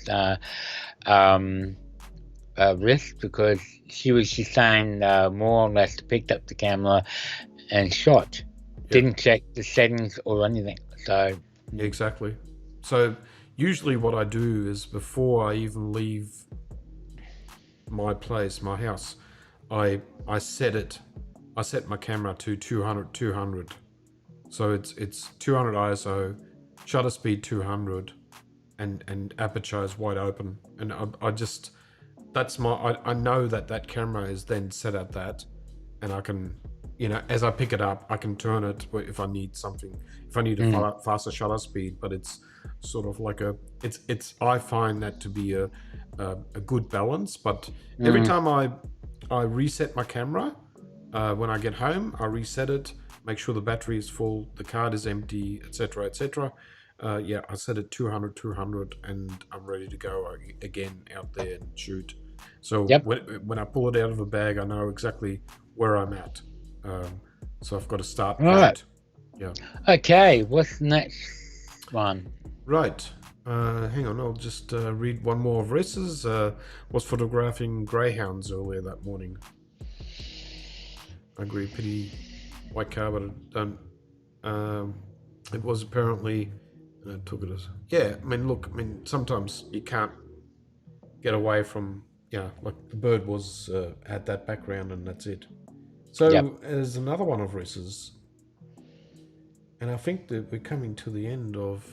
wrist, because she was just saying more or less picked up the camera and shot. Didn't check the settings or anything. So exactly. So usually what I do is, before I even leave my place, my house, I set my camera to 200. So it's 200 ISO, shutter speed 200, and aperture is wide open. And I just that's I know that camera is then set at that, and I can, as I pick it up, I can turn it if I need something, if I need a faster shutter speed. But it's sort of like it's I find that to be a good balance. But every time I reset my camera, when I get home, I reset it, make sure the battery is full, the card is empty, etc., etc. I set it 200, and I'm ready to go again out there and shoot. So when I pull it out of the bag, I know exactly where I'm at. So I've got a start point. Yeah. Okay, what's the next one? Right. Hang on, I'll just read one more of Riss's. Was photographing greyhounds earlier that morning. I agree, pity white car, but it was apparently... And I took it as... Yeah, I mean, look, sometimes you can't get away from... like the bird was had that background and that's it. So there's another one of Riss's. And I think that we're coming to the end of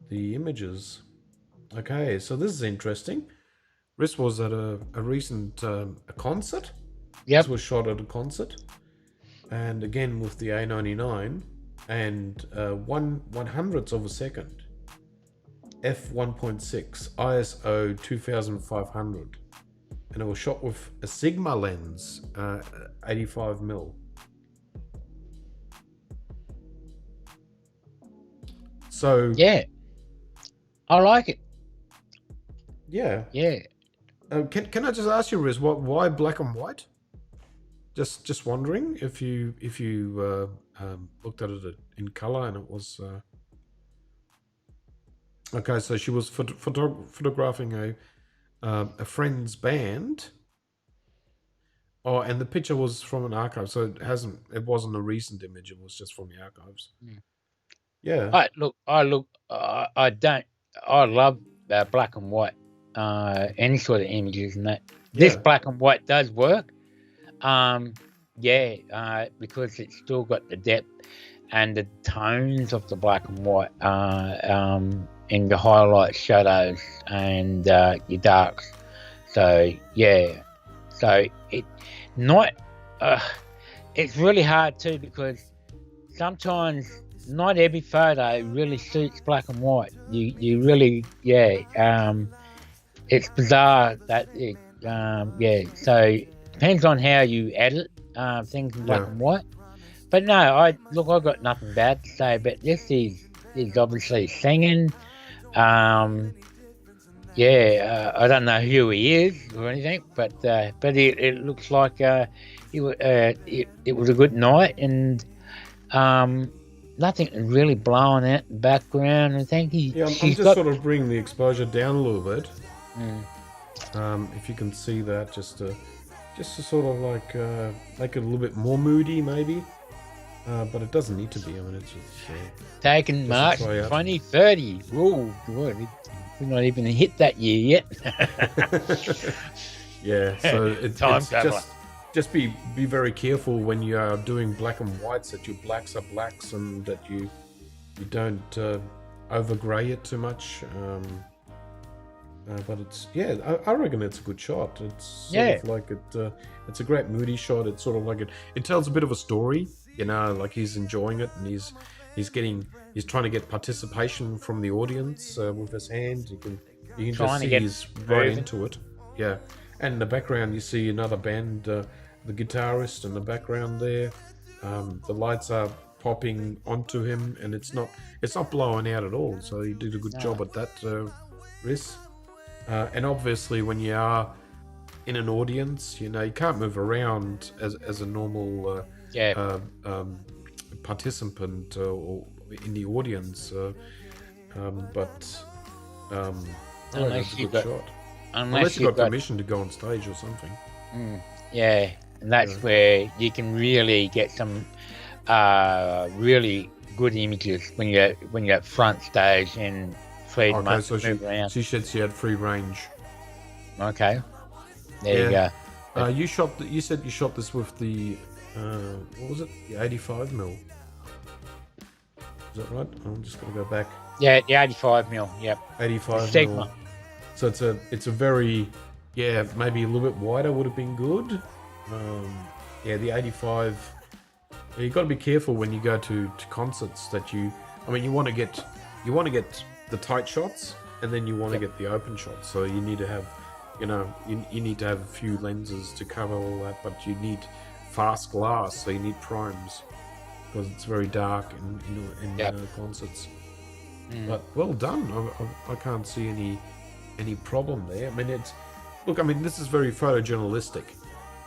the images. Okay, so this is interesting. Riss was at a recent a concert. This was shot at a concert. And again with the A99 and 1/100th of a second. f1.6 ISO 2500. And it was shot with a Sigma lens, 85mm. So I like it. Yeah. Can I just ask you, Riz, why black and white? Just wondering if you looked at it in color and it was okay. So she was photographing a friend's band. Oh, and the picture was from an archive, so it wasn't a recent image. It was just from the archives. Yeah. I love black and white, any sort of images and that. This black and white does work. Because it's still got the depth and the tones of the black and white, in the highlights, shadows, and your darks. So it's really hard too, because sometimes not every photo really suits black and white. You really it's bizarre that so it depends on how you edit things in black and white. But no, I've got nothing bad to say about this. Is obviously singing. I don't know who he is or anything, but it looks like it was a good night, and nothing really blowing out the background. I think I'm just sort of bringing the exposure down a little bit. If you can see that, just to sort of like make it a little bit more moody, maybe. But it doesn't need to be. I mean, it's just taken March 2030. Whoa, we're not even hit that year yet. So it's just be very careful when you are doing black and whites, that your blacks are blacks and that you don't over grey it too much. But it's I reckon it's a good shot. It's sort of like it's a great moody shot. It's sort of like it tells a bit of a story, like he's enjoying it, and he's trying to get participation from the audience with his hand. You can just see he's right into it. And in the background you see another band, the guitarist in the background there. The lights are popping onto him, and it's not blowing out at all. So he did a good job at that, Riss. And obviously, when you are in an audience, you can't move around as a normal participant or in the audience. Unless you got shot. Unless you got permission to go on stage or something. And that's where you can really get some really good images when you're at front stage and. Okay, so she said she had free range. Okay, there you go. You said you shot this with the what was it? The 85mm. Is that right? I'm just gonna go back. Yeah, the 85mm. Yep. 85mm. Sigma. So it's a very Yeah, maybe a little bit wider would have been good. Yeah, the 85. You got to be careful when you go to concerts that you. I mean, you want to get the tight shots, and then you want to Yep. get the open shots. So you need to have, you need to have a few lenses to cover all that. But you need fast glass, so you need primes because it's very dark in Yep. concerts. Mm. But well done. I can't see any problem there. I mean, look. I mean, this is very photojournalistic,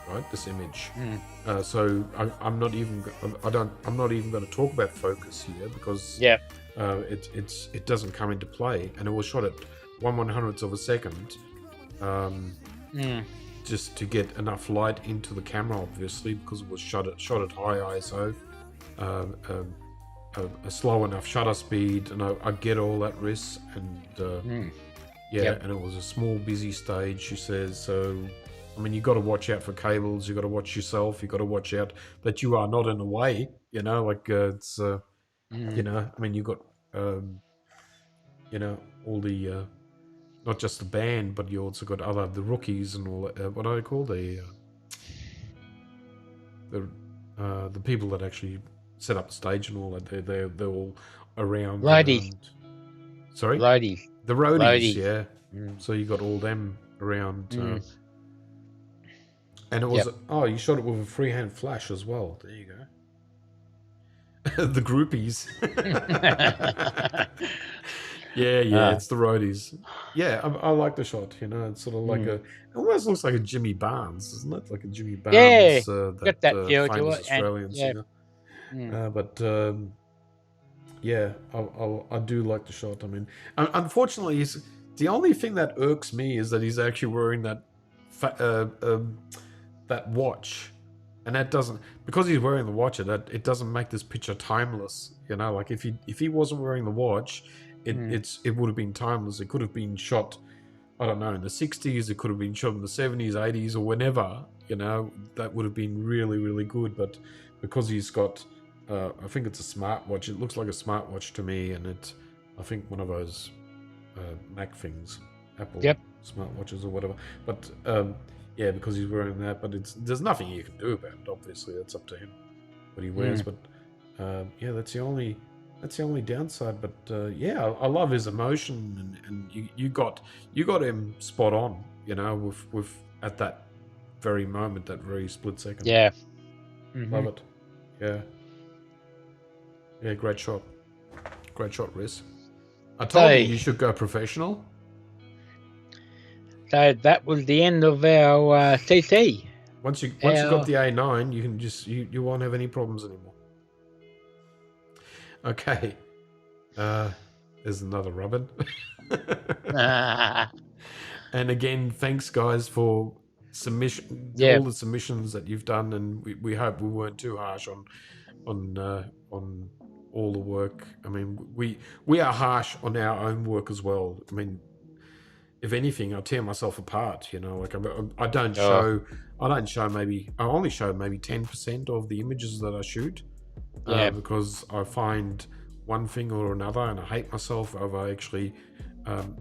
right? This image. So I'm not even. I'm not even going to talk about focus here because Yeah. it doesn't come into play, and it was shot at 1/100th of a second, just to get enough light into the camera, obviously, because it was shot at high ISO. A slow enough shutter speed, and I get all that risk, and Yep. and it was a small, busy stage. She says so. I mean, you got to watch out for cables. You got to watch yourself. You got to watch out that you are not in the way. It's I mean, you got all the not just the band, but you also got the rookies and all that. What do I call the people that actually set up the stage and all that? They're all around. Roadies. Sorry, Roadies. the roadies. Roadies. Yeah. So you got all them around. And it was you shot it with a freehand flash as well. There you go. The groupies. Yeah, it's the roadies. Yeah, I like the shot. It's sort of like it almost looks like a Jimmy Barnes, isn't it? Like a Jimmy Barnes, Got that feel to famous it, Australian singer. I do like the shot. I mean, unfortunately, the only thing that irks me is that he's actually wearing that that watch, and that doesn't, because he's wearing the watch. It doesn't make this picture timeless. Like if he wasn't wearing the watch, it would have been timeless. It could have been shot, I don't know, in the 60s. It could have been shot in the 70s, 80s, or whenever. That would have been really, really good. But because he's got, I think it's a smartwatch. It looks like a smartwatch to me, and I think one of those Mac things, Apple smartwatches or whatever. But because he's wearing that. But there's nothing you can do about it. Obviously, that's up to him what he wears. But that's the only downside. But I love his emotion, and you got him spot on. With at that very moment, that very split second. Yeah. Love it. Yeah, great shot, Riz. I told you should go professional. So that was the end of our CC. Once you got the A9, you can just you won't have any problems anymore. Okay. There's another rubbin. And again, thanks guys for submission. All the submissions that you've done, and we hope we weren't too harsh on all the work. I mean, we are harsh on our own work as well. I mean, if anything, I tear myself apart. Like I don't show. I only show maybe 10% of the images that I shoot. Because I find one thing or another, and I hate myself over actually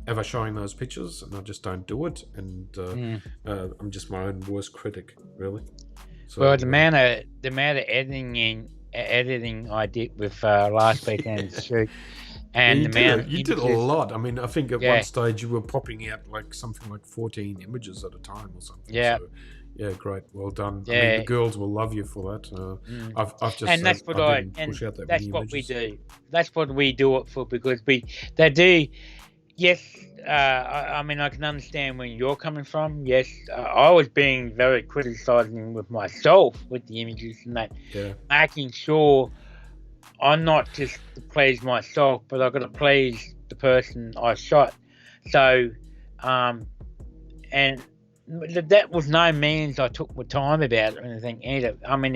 ever showing those pictures, and I just don't do it. And I'm just my own worst critic, really. So, well, the amount of editing I did with last weekend's shoot, and you did a lot. I mean, I think at one stage you were popping out like something like 14 images at a time or something. Yeah. So, yeah, great, well done. Yeah. I mean, the girls will love you for that. I've just and that's what push out that's what images. we do. That's what we do it for, because they do. Yes, I mean, I can understand where you're coming from. Yes, I was being very criticizing with myself with the images and that, making sure I'm not just to please myself, but I've got to please the person I shot. So, and that was no means I took my time about it or anything either. I mean,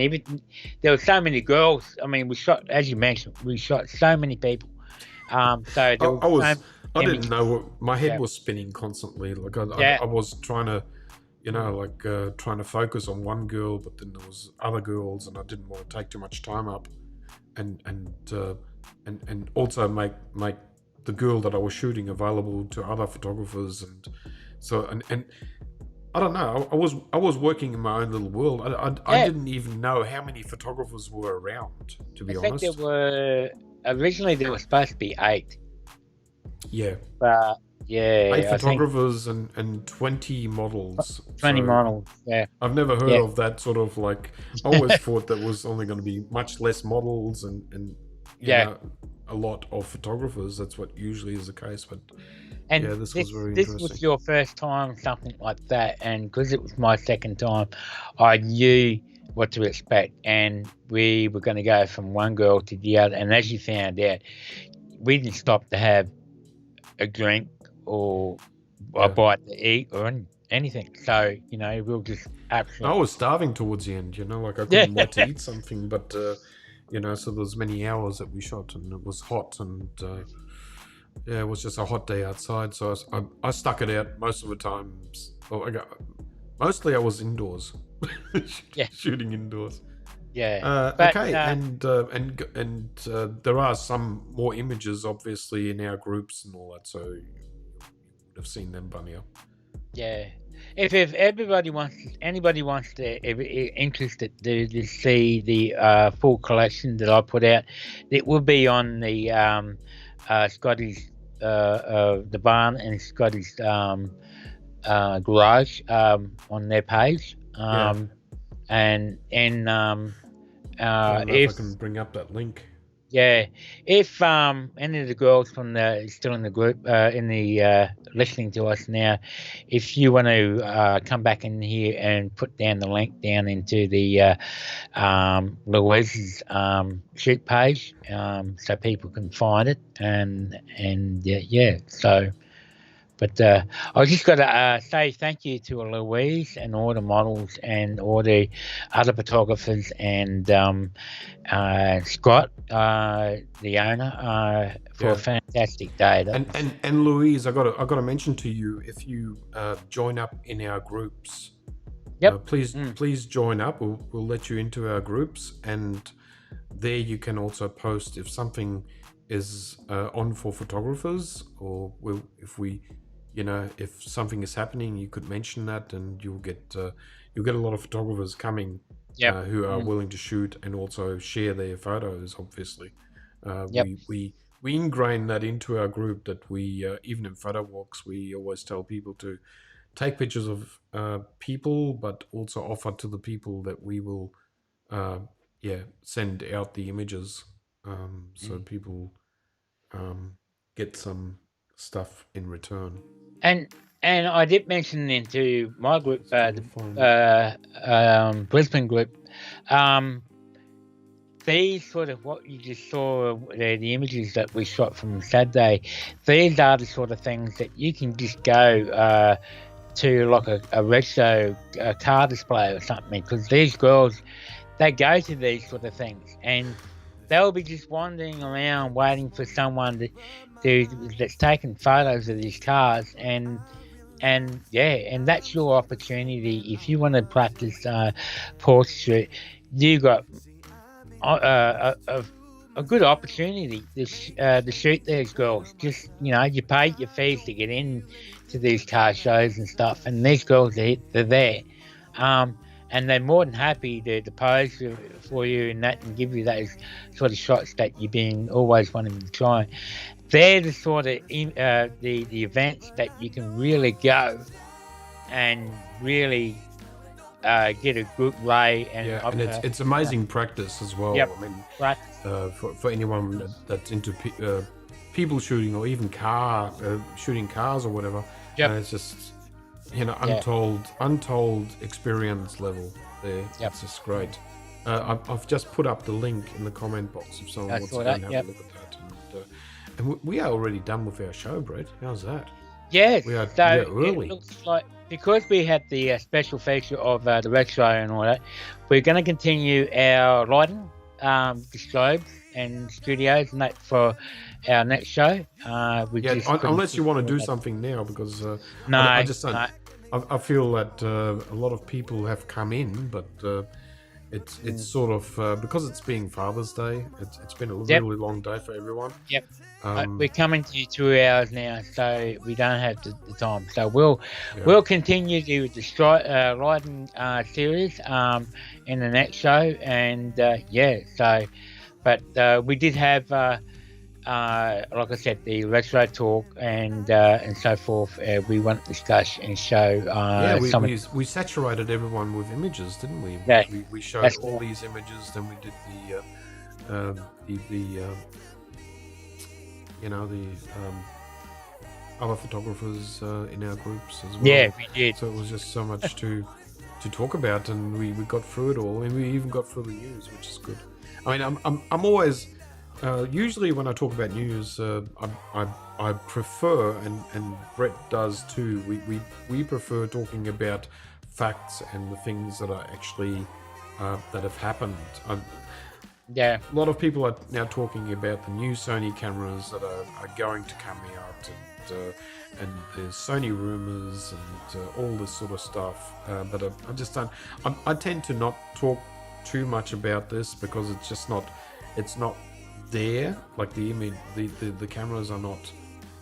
there were so many girls. I mean, we shot, as you mentioned, we shot so many people. So I didn't know what my head was spinning constantly. Like I was trying to, trying to focus on one girl, but then there was other girls, and I didn't want to take too much time up, and also make the girl that I was shooting available to other photographers, and so and I don't know. I was working in my own little world. I Yeah, didn't even know how many photographers were around, to I be think there honest. were originally there was supposed to be 8, Yeah, but 8 yeah, I think photographers and 20 models. 20 So models. Yeah, I've never heard yeah, of that sort of like. I always thought that was only going to be much less models and you yeah. know a lot of photographers. That's what usually is the case. But And yeah, this was very this interesting. was your first time, something like that, and because it was my second time, I knew what to expect, and we were going to go from one girl to the other. And as you found out, we didn't stop to have a drink or a Yeah. bite to eat or anything. So we were just I absolutely was starving towards the end, like I yeah, couldn't wait to eat something, but so there was many hours that we shot, and it was hot, and yeah, it was just a hot day outside, so I stuck it out most of the times. Well, mostly I was indoors, yeah, shooting indoors. yeah. But Okay, and there are some more images, obviously, in our groups and all that, so you would have seen them, Bunya. yeah, if anybody wants to, if interested to see the full collection that I put out, it will be on the Scotty's the barn and Scotty's garage on their page. Yeah. And I don't know if I if can bring up that link. yeah, if any of the girls from the still in the group in the listening to us now, if you want to come back in here and put down the link down into the Louise's shoot page, so people can find it and yeah, so. But I just got to say thank you to Louise and all the models and all the other photographers and Scott, the owner, for a fantastic day. And Louise, I got to mention to you, if you join up in our groups, Yep. Please join up. We'll let you into our groups, and there you can also post if something is on for photographers, or if something is happening, you could mention that, and you'll get a lot of photographers coming who are willing to shoot and also share their photos. Obviously, Yep. we ingrain that into our group, that we even in photo walks, we always tell people to take pictures of people, but also offer to the people that we will send out the images, so people get some stuff in return. And I did mention into my group, the Brisbane group, these sort of what you just saw, the images that we shot from Saturday, these are the sort of things that you can just go to like a retro car display or something, because these girls, they go to these sort of things and they'll be just wandering around waiting for someone that's taking photos of these cars, and that's your opportunity. If you want to practice portraiture, you got a good opportunity to shoot these girls. Just you pay your fees to get in to these car shows and stuff, and these girls they're there, and they're more than happy to pose for you and that, and give you those sort of shots that you've been always wanting to try. They're the sort of the events that you can really go and really get a good lay, and it's amazing practice as well. Yep, I mean, right. For anyone that's into people shooting, or even shooting cars or whatever, it's just untold experience level there. Yep. It's just great. I've just put up the link in the comment box if someone wants to go and have a look at that. And we are already done with our show, Brett. How's that? Yes. We are early. It looks like, because we had the special feature of the retro and all that, we're going to continue our lighting strobes and studios and that for our next show. Unless you want to do something now, because I just don't. I feel that a lot of people have come in, but it's sort of because it's being Father's Day. It's been a really long day for everyone. Yep. We're coming to 2 hours now, so we don't have the time. So we'll continue with the riding series in the next show, and but we did have like I said, the retro talk and so forth. We want to discuss and show. We saturated everyone with images, didn't we? Yeah, we showed all these images. Then we did the other photographers in our groups as well. Yeah, we did. So it was just so much to talk about, and we got through it all, and we even got through the news, which is good. I mean, I'm always usually when I talk about news, I prefer, and Brett does too. We prefer talking about facts and the things that are actually that have happened. Yeah, a lot of people are now talking about the new Sony cameras that are going to come out, and there's Sony rumors and all this sort of stuff. But I just don't. I tend to not talk too much about this because it's just not. It's not there. Like the image, the cameras are not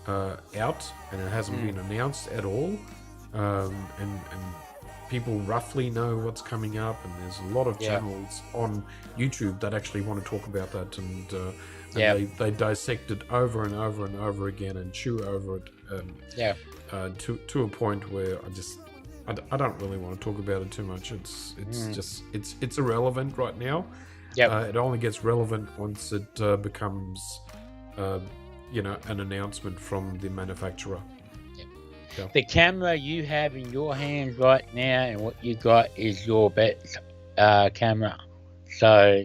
out, and it hasn't been announced at all. And people roughly know what's coming up, and there's a lot of channels on YouTube that actually want to talk about that, and they dissect it over and over and over again and chew over it to a point where I don't really want to talk about it too much. It's irrelevant right now. It only gets relevant once it becomes an announcement from the manufacturer. The camera you have in your hands right now and what you got is your best camera. So,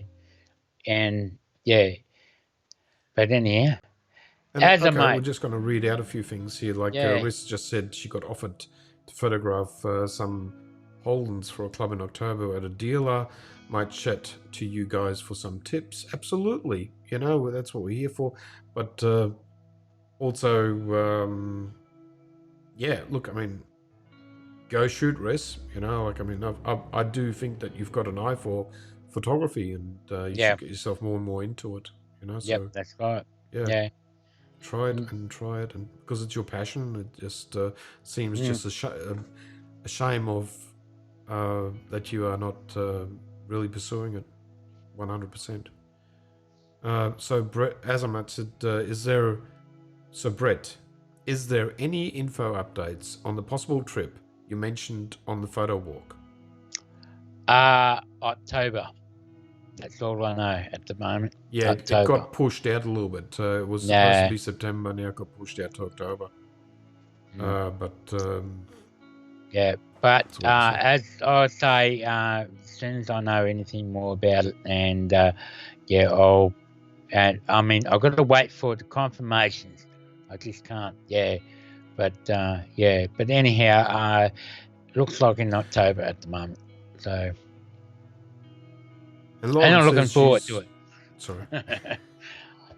but anyhow, we're just going to read out a few things here. Like Riz just said, she got offered to photograph some Holdens for a club in October at a dealer. Might chat to you guys for some tips. Absolutely, that's what we're here for. But also. Look, I mean, go shoot, Riz. I do think that you've got an eye for photography, and you should get yourself more and more into it. So, that's right. Try it and because it's your passion, it just seems just a shame of that you are not really pursuing it 100%. So Brett Azamat said, Brett, is there any info updates on the possible trip you mentioned on the photo walk? October. That's all I know at the moment. Yeah, October. It got pushed out a little bit. It was supposed to be September, now it got pushed out to October. But as I say, as soon as I know anything more about it, and I've got to wait for the confirmations. I just can't, but anyhow, looks like in October at the moment. So, and I'm looking forward to it. Sorry. But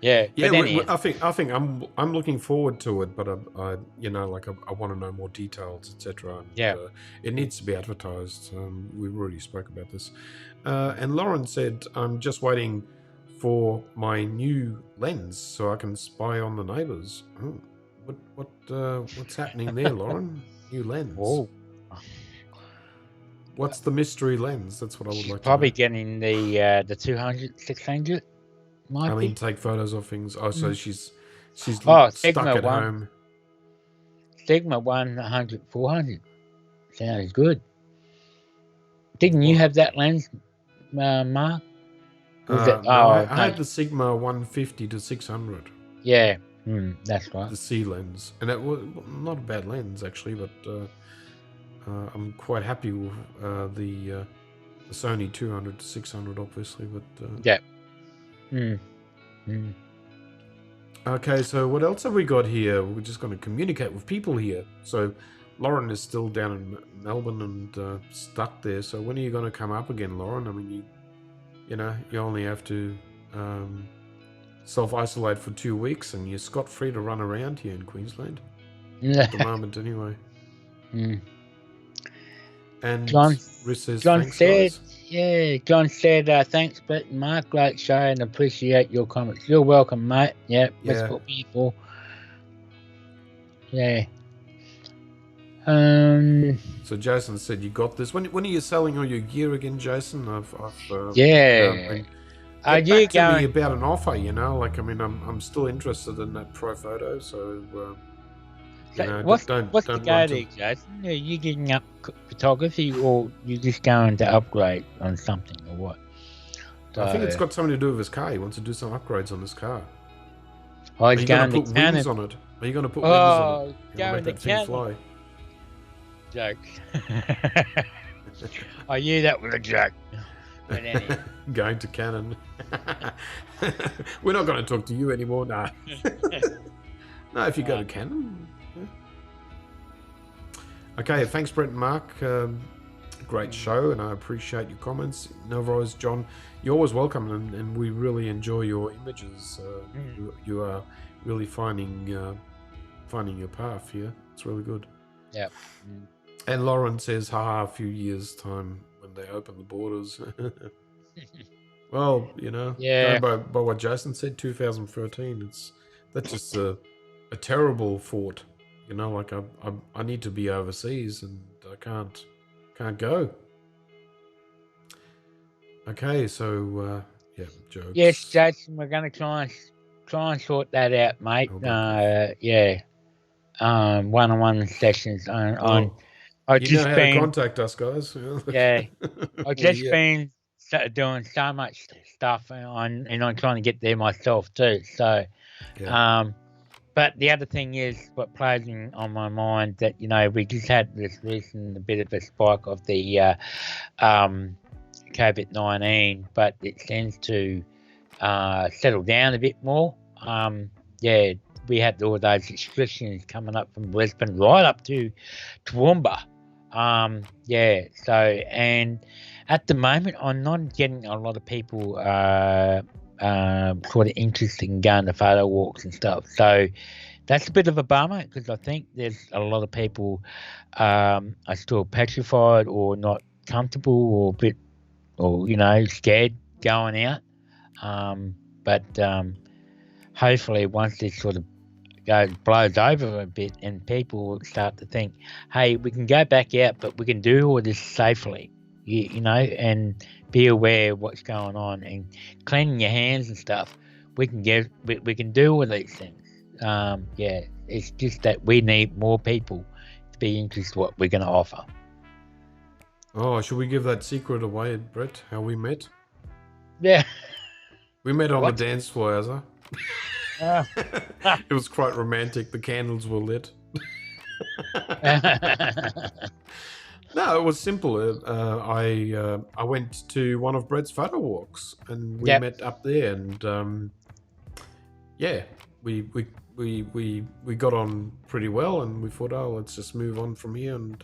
I think I'm looking forward to it, but I want to know more details, etc. It needs to be advertised. We already spoke about this. And Lauren said, I'm just waiting for my new lens so I can spy on the neighbours. What's happening there, Lauren? New lens. Oh. What's the mystery lens? That's what I would like to know. Probably getting the 200, 600. Take photos of things. Oh, so she's Sigma stuck at home. Sigma 100, 400. Sounds good. Didn't you have that lens, Mark? I had the Sigma 150 to 600. Yeah, that's right. The C lens, and it was not a bad lens actually, but I'm quite happy with the Sony 200 to 600, obviously. But Okay, so what else have we got here? We're just going to communicate with people here. So Lauren is still down in Melbourne and stuck there. So when are you going to come up again, Lauren? I mean, you only have to self-isolate for 2 weeks and you're scot-free to run around here in Queensland. At the moment, anyway. And John says, said Yeah, John said, thanks, Brett and Mark. Great show and appreciate your comments. You're welcome, mate. Yeah, that's what we're here for. Yeah. So Jason said you got this. When are you selling all your gear again, Jason? Yeah. Get back to me about an offer. Like I'm still interested in that Pro Photo. So what's the go there, Jason? Are you getting up photography, or you just going to upgrade on something, or what? So, I think it's got something to do with his car. He wants to do some upgrades on his car. Are you going to put wings on it? Are you going to put wings on it? Going to Canon. Fly? Joke. I knew that was a joke. But anyway. Going to Canon. We're not going to talk to you anymore. No. No, if you go to Canon. Yeah. Okay, thanks, Brent and Mark. Great show, and I appreciate your comments. No worries, John. You're always welcome, and we really enjoy your images. You are really finding your path here. It's really good. Yeah. And Lauren says, haha, a few years' time when they open the borders. Well, going by what Jason said, 2013, that's just a terrible thought. Like I need to be overseas and I can't go. Okay, so jokes. Yes, Jason, we're going to try and sort that out, mate. One-on-one sessions on. How to contact us, guys. Yeah, I've just been doing so much stuff, and I'm trying to get there myself too. So, but the other thing is what plays on my mind that we just had this recent bit of a spike of the COVID-19, but it tends to settle down a bit more. We had all those restrictions coming up from Brisbane right up to Toowoomba. So, and at the moment, I'm not getting a lot of people sort of interested in going to photo walks and stuff. So that's a bit of a bummer because I think there's a lot of people are still petrified or not comfortable or a bit, or scared going out. But hopefully once this sort of blows over a bit and people start to think, hey, we can go back out, but we can do all this safely, and be aware of what's going on and cleaning your hands and stuff. We can do all these things. It's just that we need more people to be interested in what we're going to offer. Oh, should we give that secret away, Brett, how we met? Yeah. We met on the dance floor, Azza. It was quite romantic. The candles were lit. No, it was simple. I went to one of Brett's photo walks, and we met up there, and we got on pretty well, and we thought, let's just move on from here. And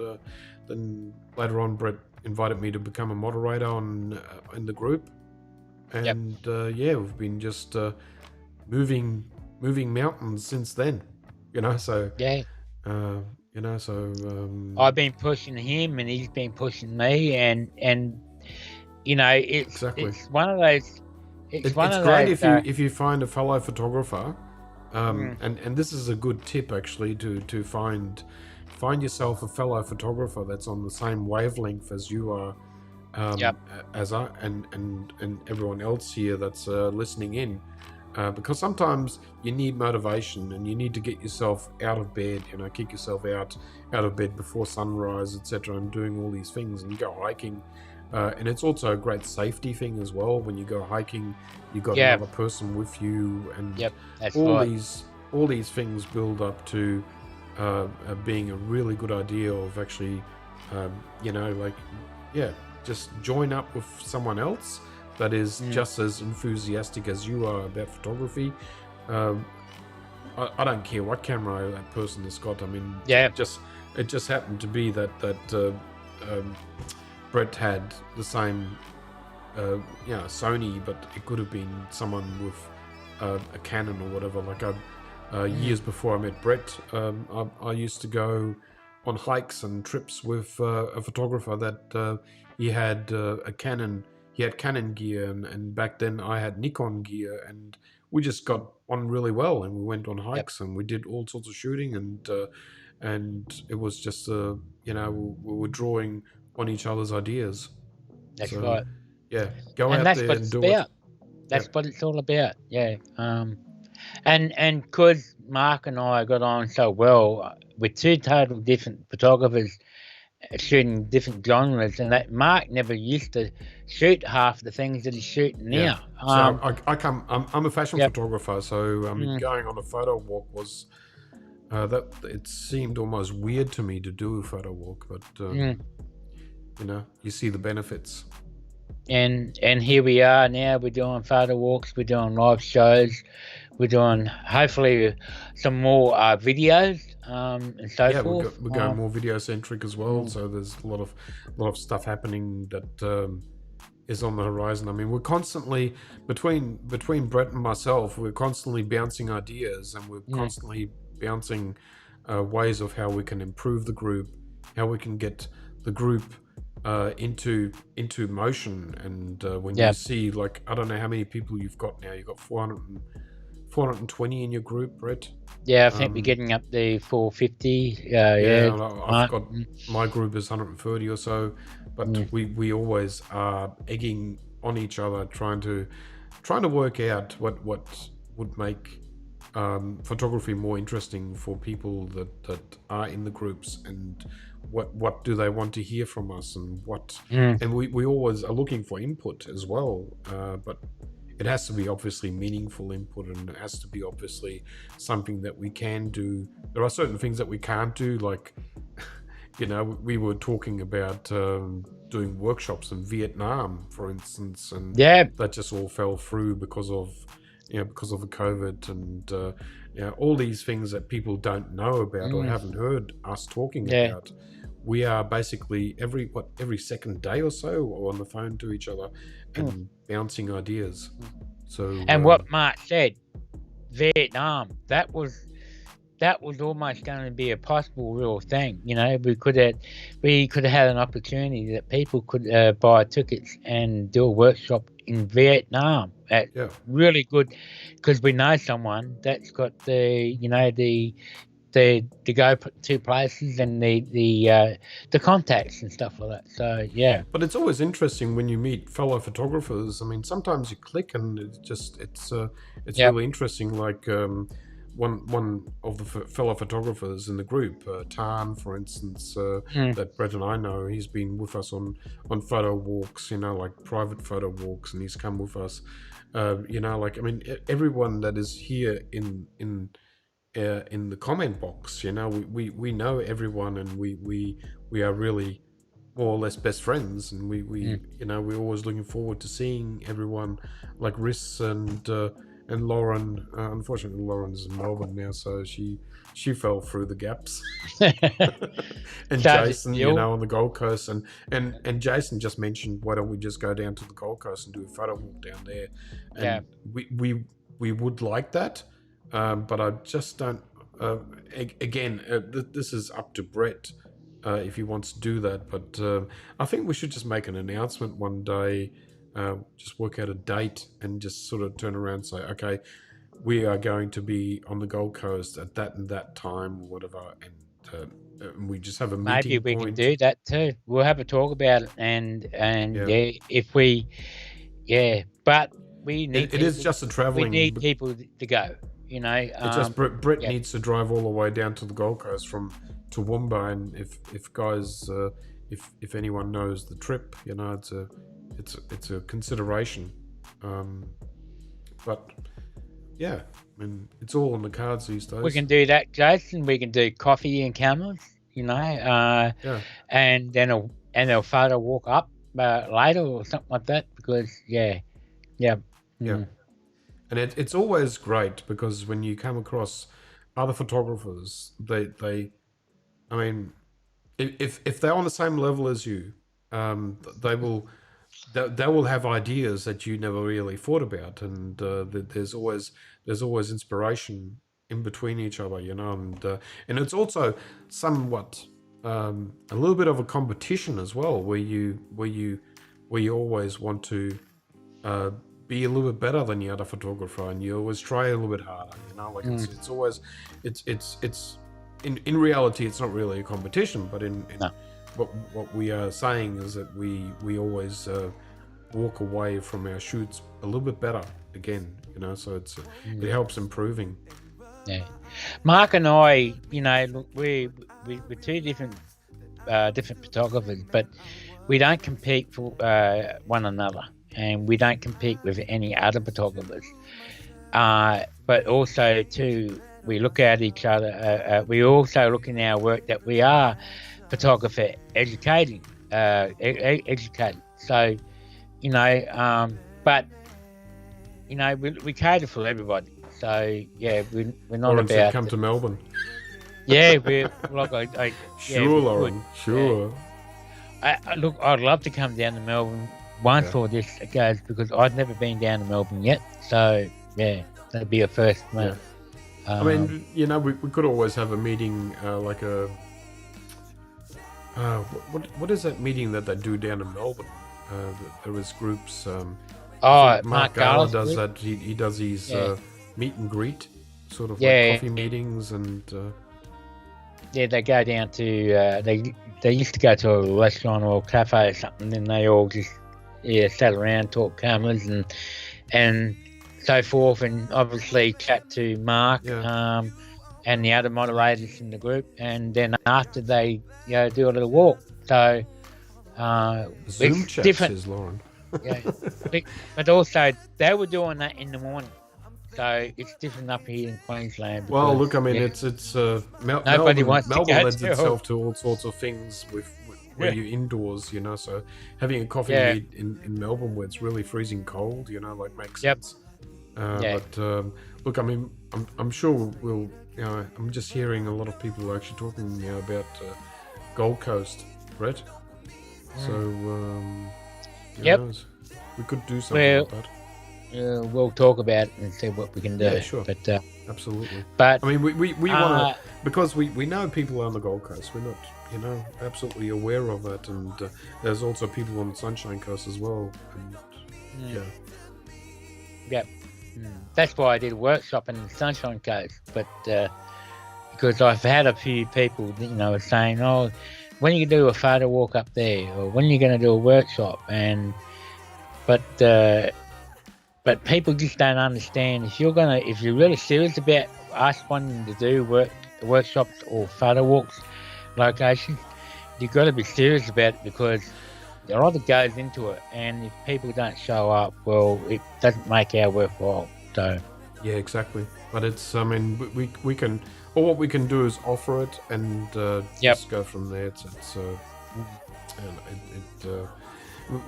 then later on, Brett invited me to become a moderator in the group, and we've been just moving mountains since then. So I've been pushing him and he's been pushing me, and it's one of those. It's great if you find a fellow photographer, and this is a good tip actually to find yourself a fellow photographer that's on the same wavelength as you are, as I and everyone else here that's listening in. Because sometimes you need motivation and you need to get yourself out of bed, kick yourself out of bed before sunrise, etc., and doing all these things. And you go hiking, and it's also a great safety thing as well. When you go hiking, you got another person with you, and all these things build up to being a really good idea of actually, just join up with someone else that is just as enthusiastic as you are about photography. I don't care what camera that person has got. I mean, it just happened to be that Brett had the same, Sony, but it could have been someone with a Canon or whatever. Like years before I met Brett, I used to go on hikes and trips with a photographer that he had a Canon. He had Canon gear, and back then I had Nikon gear, and we just got on really well, and we went on Yep. hikes and we did all sorts of shooting, and it was just we were drawing on each other's ideas. That's So right. yeah, go And out that's there what and it's do it. about. That's Yep. what it's all about. Yeah. And because Mark and I got on so well, we're two total different photographers shooting different genres, and that Mark never used to shoot half the things that he's shooting Yeah. now. So I'm a fashion Yep. photographer. So I mean, Mm, going on a photo walk was that it seemed almost weird to me to do a photo walk, but mm. you see the benefits. And here we are now. We're doing photo walks. We're doing live shows. We're doing hopefully some more videos and so Yeah, forth. we're going more video centric as well. Mm, So there's a lot of stuff happening that is on the horizon. I mean, we're constantly between Brett and myself, we're constantly bouncing ideas, and we're mm, constantly bouncing ways of how we can improve the group, how we can get the group into motion. And when you yeah, see, like, I don't know how many people you've got now. You've got 420 in your group, Brett. yeah. I think we're getting up to 450. Yeah, Yeah, and I've right. got my group is 130 or so, but Mm, we always are egging on each other, trying to work out what would make photography more interesting for people that are in the groups, and what do they want to hear from us, and mm, we always are looking for input as well, but it has to be obviously meaningful input, and it has to be obviously something that we can do. There are certain things that we can't do, like we were talking about doing workshops in Vietnam, for instance, and yeah, that just all fell through because of the COVID, and all these things that people don't know about or mm, haven't heard us talking yeah. about. We are basically every second day or so on the phone to each other Mm. and bouncing ideas. So And what Mark said, Vietnam, that was almost going to be a possible real thing. We could have had an opportunity that people could buy tickets and do a workshop in Vietnam at yeah. really good, because we know someone that's got the go to places and the contacts and stuff like that. So yeah, But it's always interesting when you meet fellow photographers. I mean, sometimes you click, and it's yep, really interesting. Like one of the fellow photographers in the group, Tan, for instance, mm, that Brett and I know, he's been with us on photo walks, like private photo walks, and he's come with us. Like, I mean, everyone that is here in the comment box, we know everyone, and we are really more or less best friends, and mm. we're always looking forward to seeing everyone, like Riss and Lauren. Unfortunately, Lauren's in Melbourne now, so she fell through the gaps. And Charge it, Jason, Bill. on the Gold Coast, and Jason just mentioned, why don't we just go down to the Gold Coast and do a photo walk down there? Yeah. And we would like that, but I just don't. Again, this is up to Brett if he wants to do that. But I think we should just make an announcement one day, just work out a date, and just sort of turn around and say, okay, we are going to be on the Gold Coast at that and that time, or whatever, and we just have a Maybe meeting we can point. do that too. We'll have a talk about it, and Yeah, yeah, if we, yeah, but we need it is people. just a We traveling. need people to go. It's just Brett Yeah, needs to drive all the way down to the Gold Coast from Toowoomba, and if guys, if anyone knows the trip, it's a consideration. But yeah, I mean, it's all on the cards these days. we can do that, Jason. We can do coffee and cameras. Yeah, And then a photo walk up later or something like that. Because yeah. yeah. Mm, And it's always great, because when you come across other photographers, I mean, if they're on the same level as you, they will have ideas that you never really thought about, and there's always inspiration in between each other, and it's also somewhat a little bit of a competition as well, where you always want to be a little bit better than the other photographer, and you always try a little bit harder. You know, like it's always it's in reality it's not really a competition, but in No. what we are saying is that we always walk away from our shoots a little bit better again. You know, so it helps improving. Yeah, Mark and I, you know, look, we're two different photographers, but we don't compete for one another, and we don't compete with any other photographers. But also too, we look at each other. We also look in our work that we are photographer educated. So, you know, but you know, we cater for everybody. So yeah, we're not Lauren said about come to Melbourne. Yeah, we're like sure, Lauren, sure. Look, I'd love to come down to Melbourne once for this goes, because I've never been down to Melbourne yet. So yeah, that'd be a first, mate. I mean, you know, we could always have a meeting, like a what is that meeting that they do down in Melbourne? There was groups. Mark Gala does that. He does these meet and greet, sort of like coffee meetings, and yeah, they go down to they used to go to a restaurant or a cafe or something, and they all just sat around, talk cameras and so forth, and obviously chat to Mark and the other moderators in the group, and then after they do a little walk. So Zoom it's chat, different. says Lauren. Yeah, but also they were doing that in the morning, so it's different up here in Queensland. Well, look, I mean, it's nobody wants Melbourne to go lends to itself to all sorts of things where you're indoors, you know. So having a coffee meet in Melbourne where it's really freezing cold, you know, like makes sense. But look, I mean, I'm sure we'll, you know, I'm just hearing a lot of people actually talking now about Gold Coast, Brett. So who knows? We could do something like that. We'll talk about it and see what we can do. Yeah, sure. But absolutely. But I mean, we want to, because we know people on the Gold Coast. We're not, you know, absolutely aware of it, and there's also people on the Sunshine Coast as well. And, that's why I did a workshop in the Sunshine Coast. But because I've had a few people, you know, saying, "Oh, when are you do a photo walk up there, or when are you going to do a workshop?" But people just don't understand. If you're really serious about us wanting to do workshops or photo walks locations, you've got to be serious about it, because a lot that goes into it, and if people don't show up, well, it doesn't make our worthwhile. So yeah, exactly. But it's, I mean, we can, or what we can do is offer it and just go from there.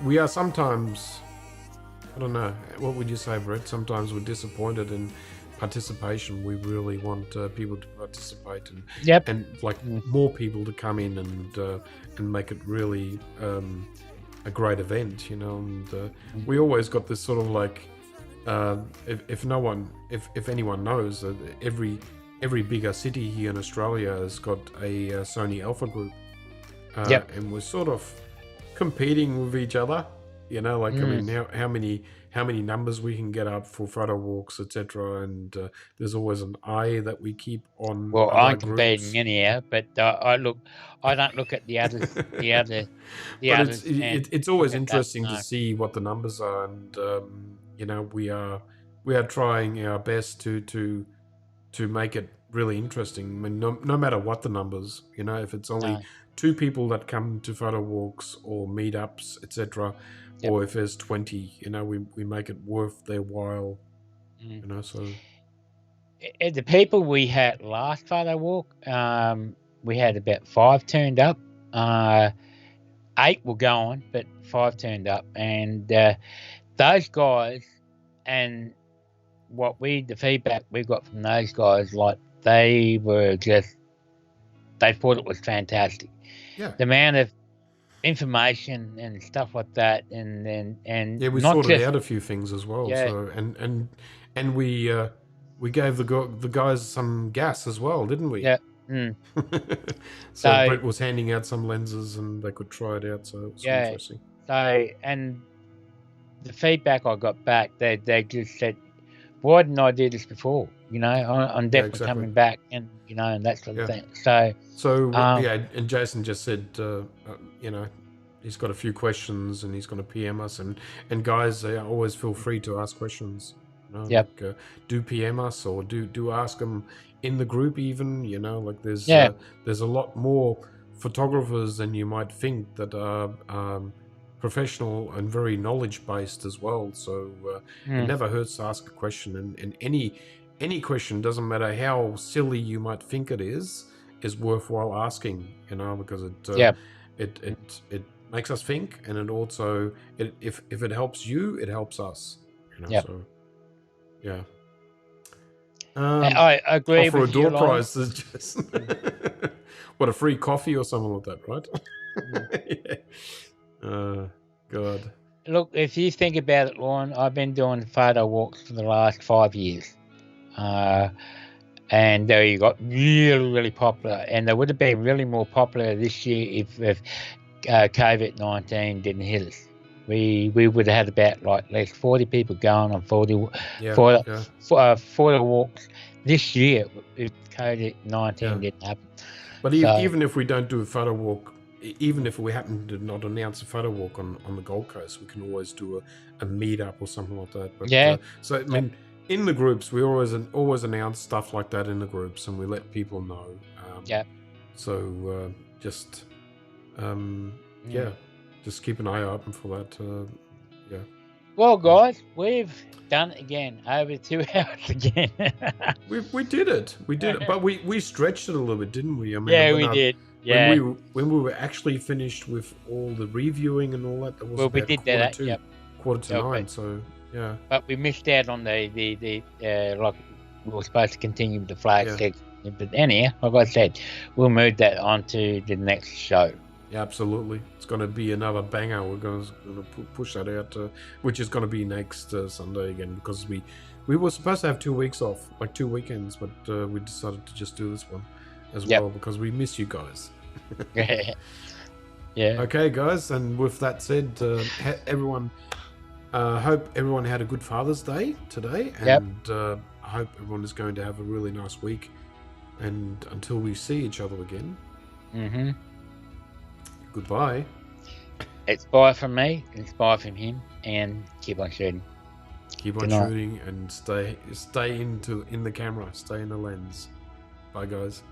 We are sometimes, I don't know, what would you say, Brett? Sometimes we're disappointed in participation. We really want people to participate and like more people to come in and make it really a great event, you know. And we always got this sort of like, if anyone knows that every bigger city here in Australia has got a Sony Alpha group, and we're sort of competing with each other. You know, like I mean, how many numbers we can get up for photo walks, etc. And there's always an eye that we keep on. Well, I'm competing anyhow, but I don't look at the others. But it's always interesting to see what the numbers are, and you know, we are trying our best to make it really interesting. I mean, no matter what the numbers, you know, if it's only 2 people that come to photo walks or meetups, etc. Or if there's 20, you know, we make it worth their while, you know. So the people we had last photo walk, we had about 5 turned up. 8 were going, but 5 turned up, and those guys, and the feedback we got from those guys, like they thought it was fantastic. Yeah. The amount of information and stuff like that, and we sorted out a few things as well. So and we gave the guys some gas as well, didn't we? Yeah. Mm. So So Brett was handing out some lenses and they could try it out, so it was yeah. interesting. So and the feedback I got back, they just said, "Why didn't I do this before?" You know, I'm definitely exactly. coming back, and you know, and that sort of Yeah. thing. So yeah, and Jason just said, you know, he's got a few questions and he's going to PM us, and guys, always feel free to ask questions. You know, Yep. like do PM us or do ask them in the group even. You know, like there's Yeah. there's a lot more photographers than you might think that are professional and very knowledge based as well. So it never hurts to ask a question, and any question, doesn't matter how silly you might think it is worthwhile asking. You know, because it makes us think, and it also if it helps you, it helps us. You know, so yeah. I agree Offer with a door you, Lon. prize, just what, a free coffee or something like that, right? Yeah. God. Look, if you think about it, Lon, I've been doing photo walks for the last 5 years. And they got really, really popular. And they would have been really more popular this year if COVID-19 didn't hit us. We would have had about like at least 40 people going on 40 walks this year if COVID-19 didn't happen. But even if we don't do a photo walk, even if we happen to not announce a photo walk on the Gold Coast, we can always do a meetup or something like that. But so I mean, in the groups, we always announce stuff like that in the groups, and we let people know. So just just keep an eye open for that. Well, guys, we've done it again. Over 2 hours again. we did it. We did it, but we stretched it a little bit, didn't we? I mean, we did. Yeah. When we were actually finished with all the reviewing and all that, was we did quarter to 9. So yeah. But we missed out on the like we were supposed to continue with the flag section. But anyhow, like I said, we'll move that on to the next show. Yeah, absolutely. It's going to be another banger. We're going to push that out, which is going to be next Sunday again, because we were supposed to have 2 weeks off, like 2 weekends, but we decided to just do this one as well because we miss you guys. Yeah. Okay, guys, and with that said, everyone, hope everyone had a good Father's Day today, and I hope everyone is going to have a really nice week. And until we see each other again, goodbye. It's bye from me, it's bye from him, and keep on shooting. Keep on shooting and stay in the camera, stay in the lens. Bye, guys.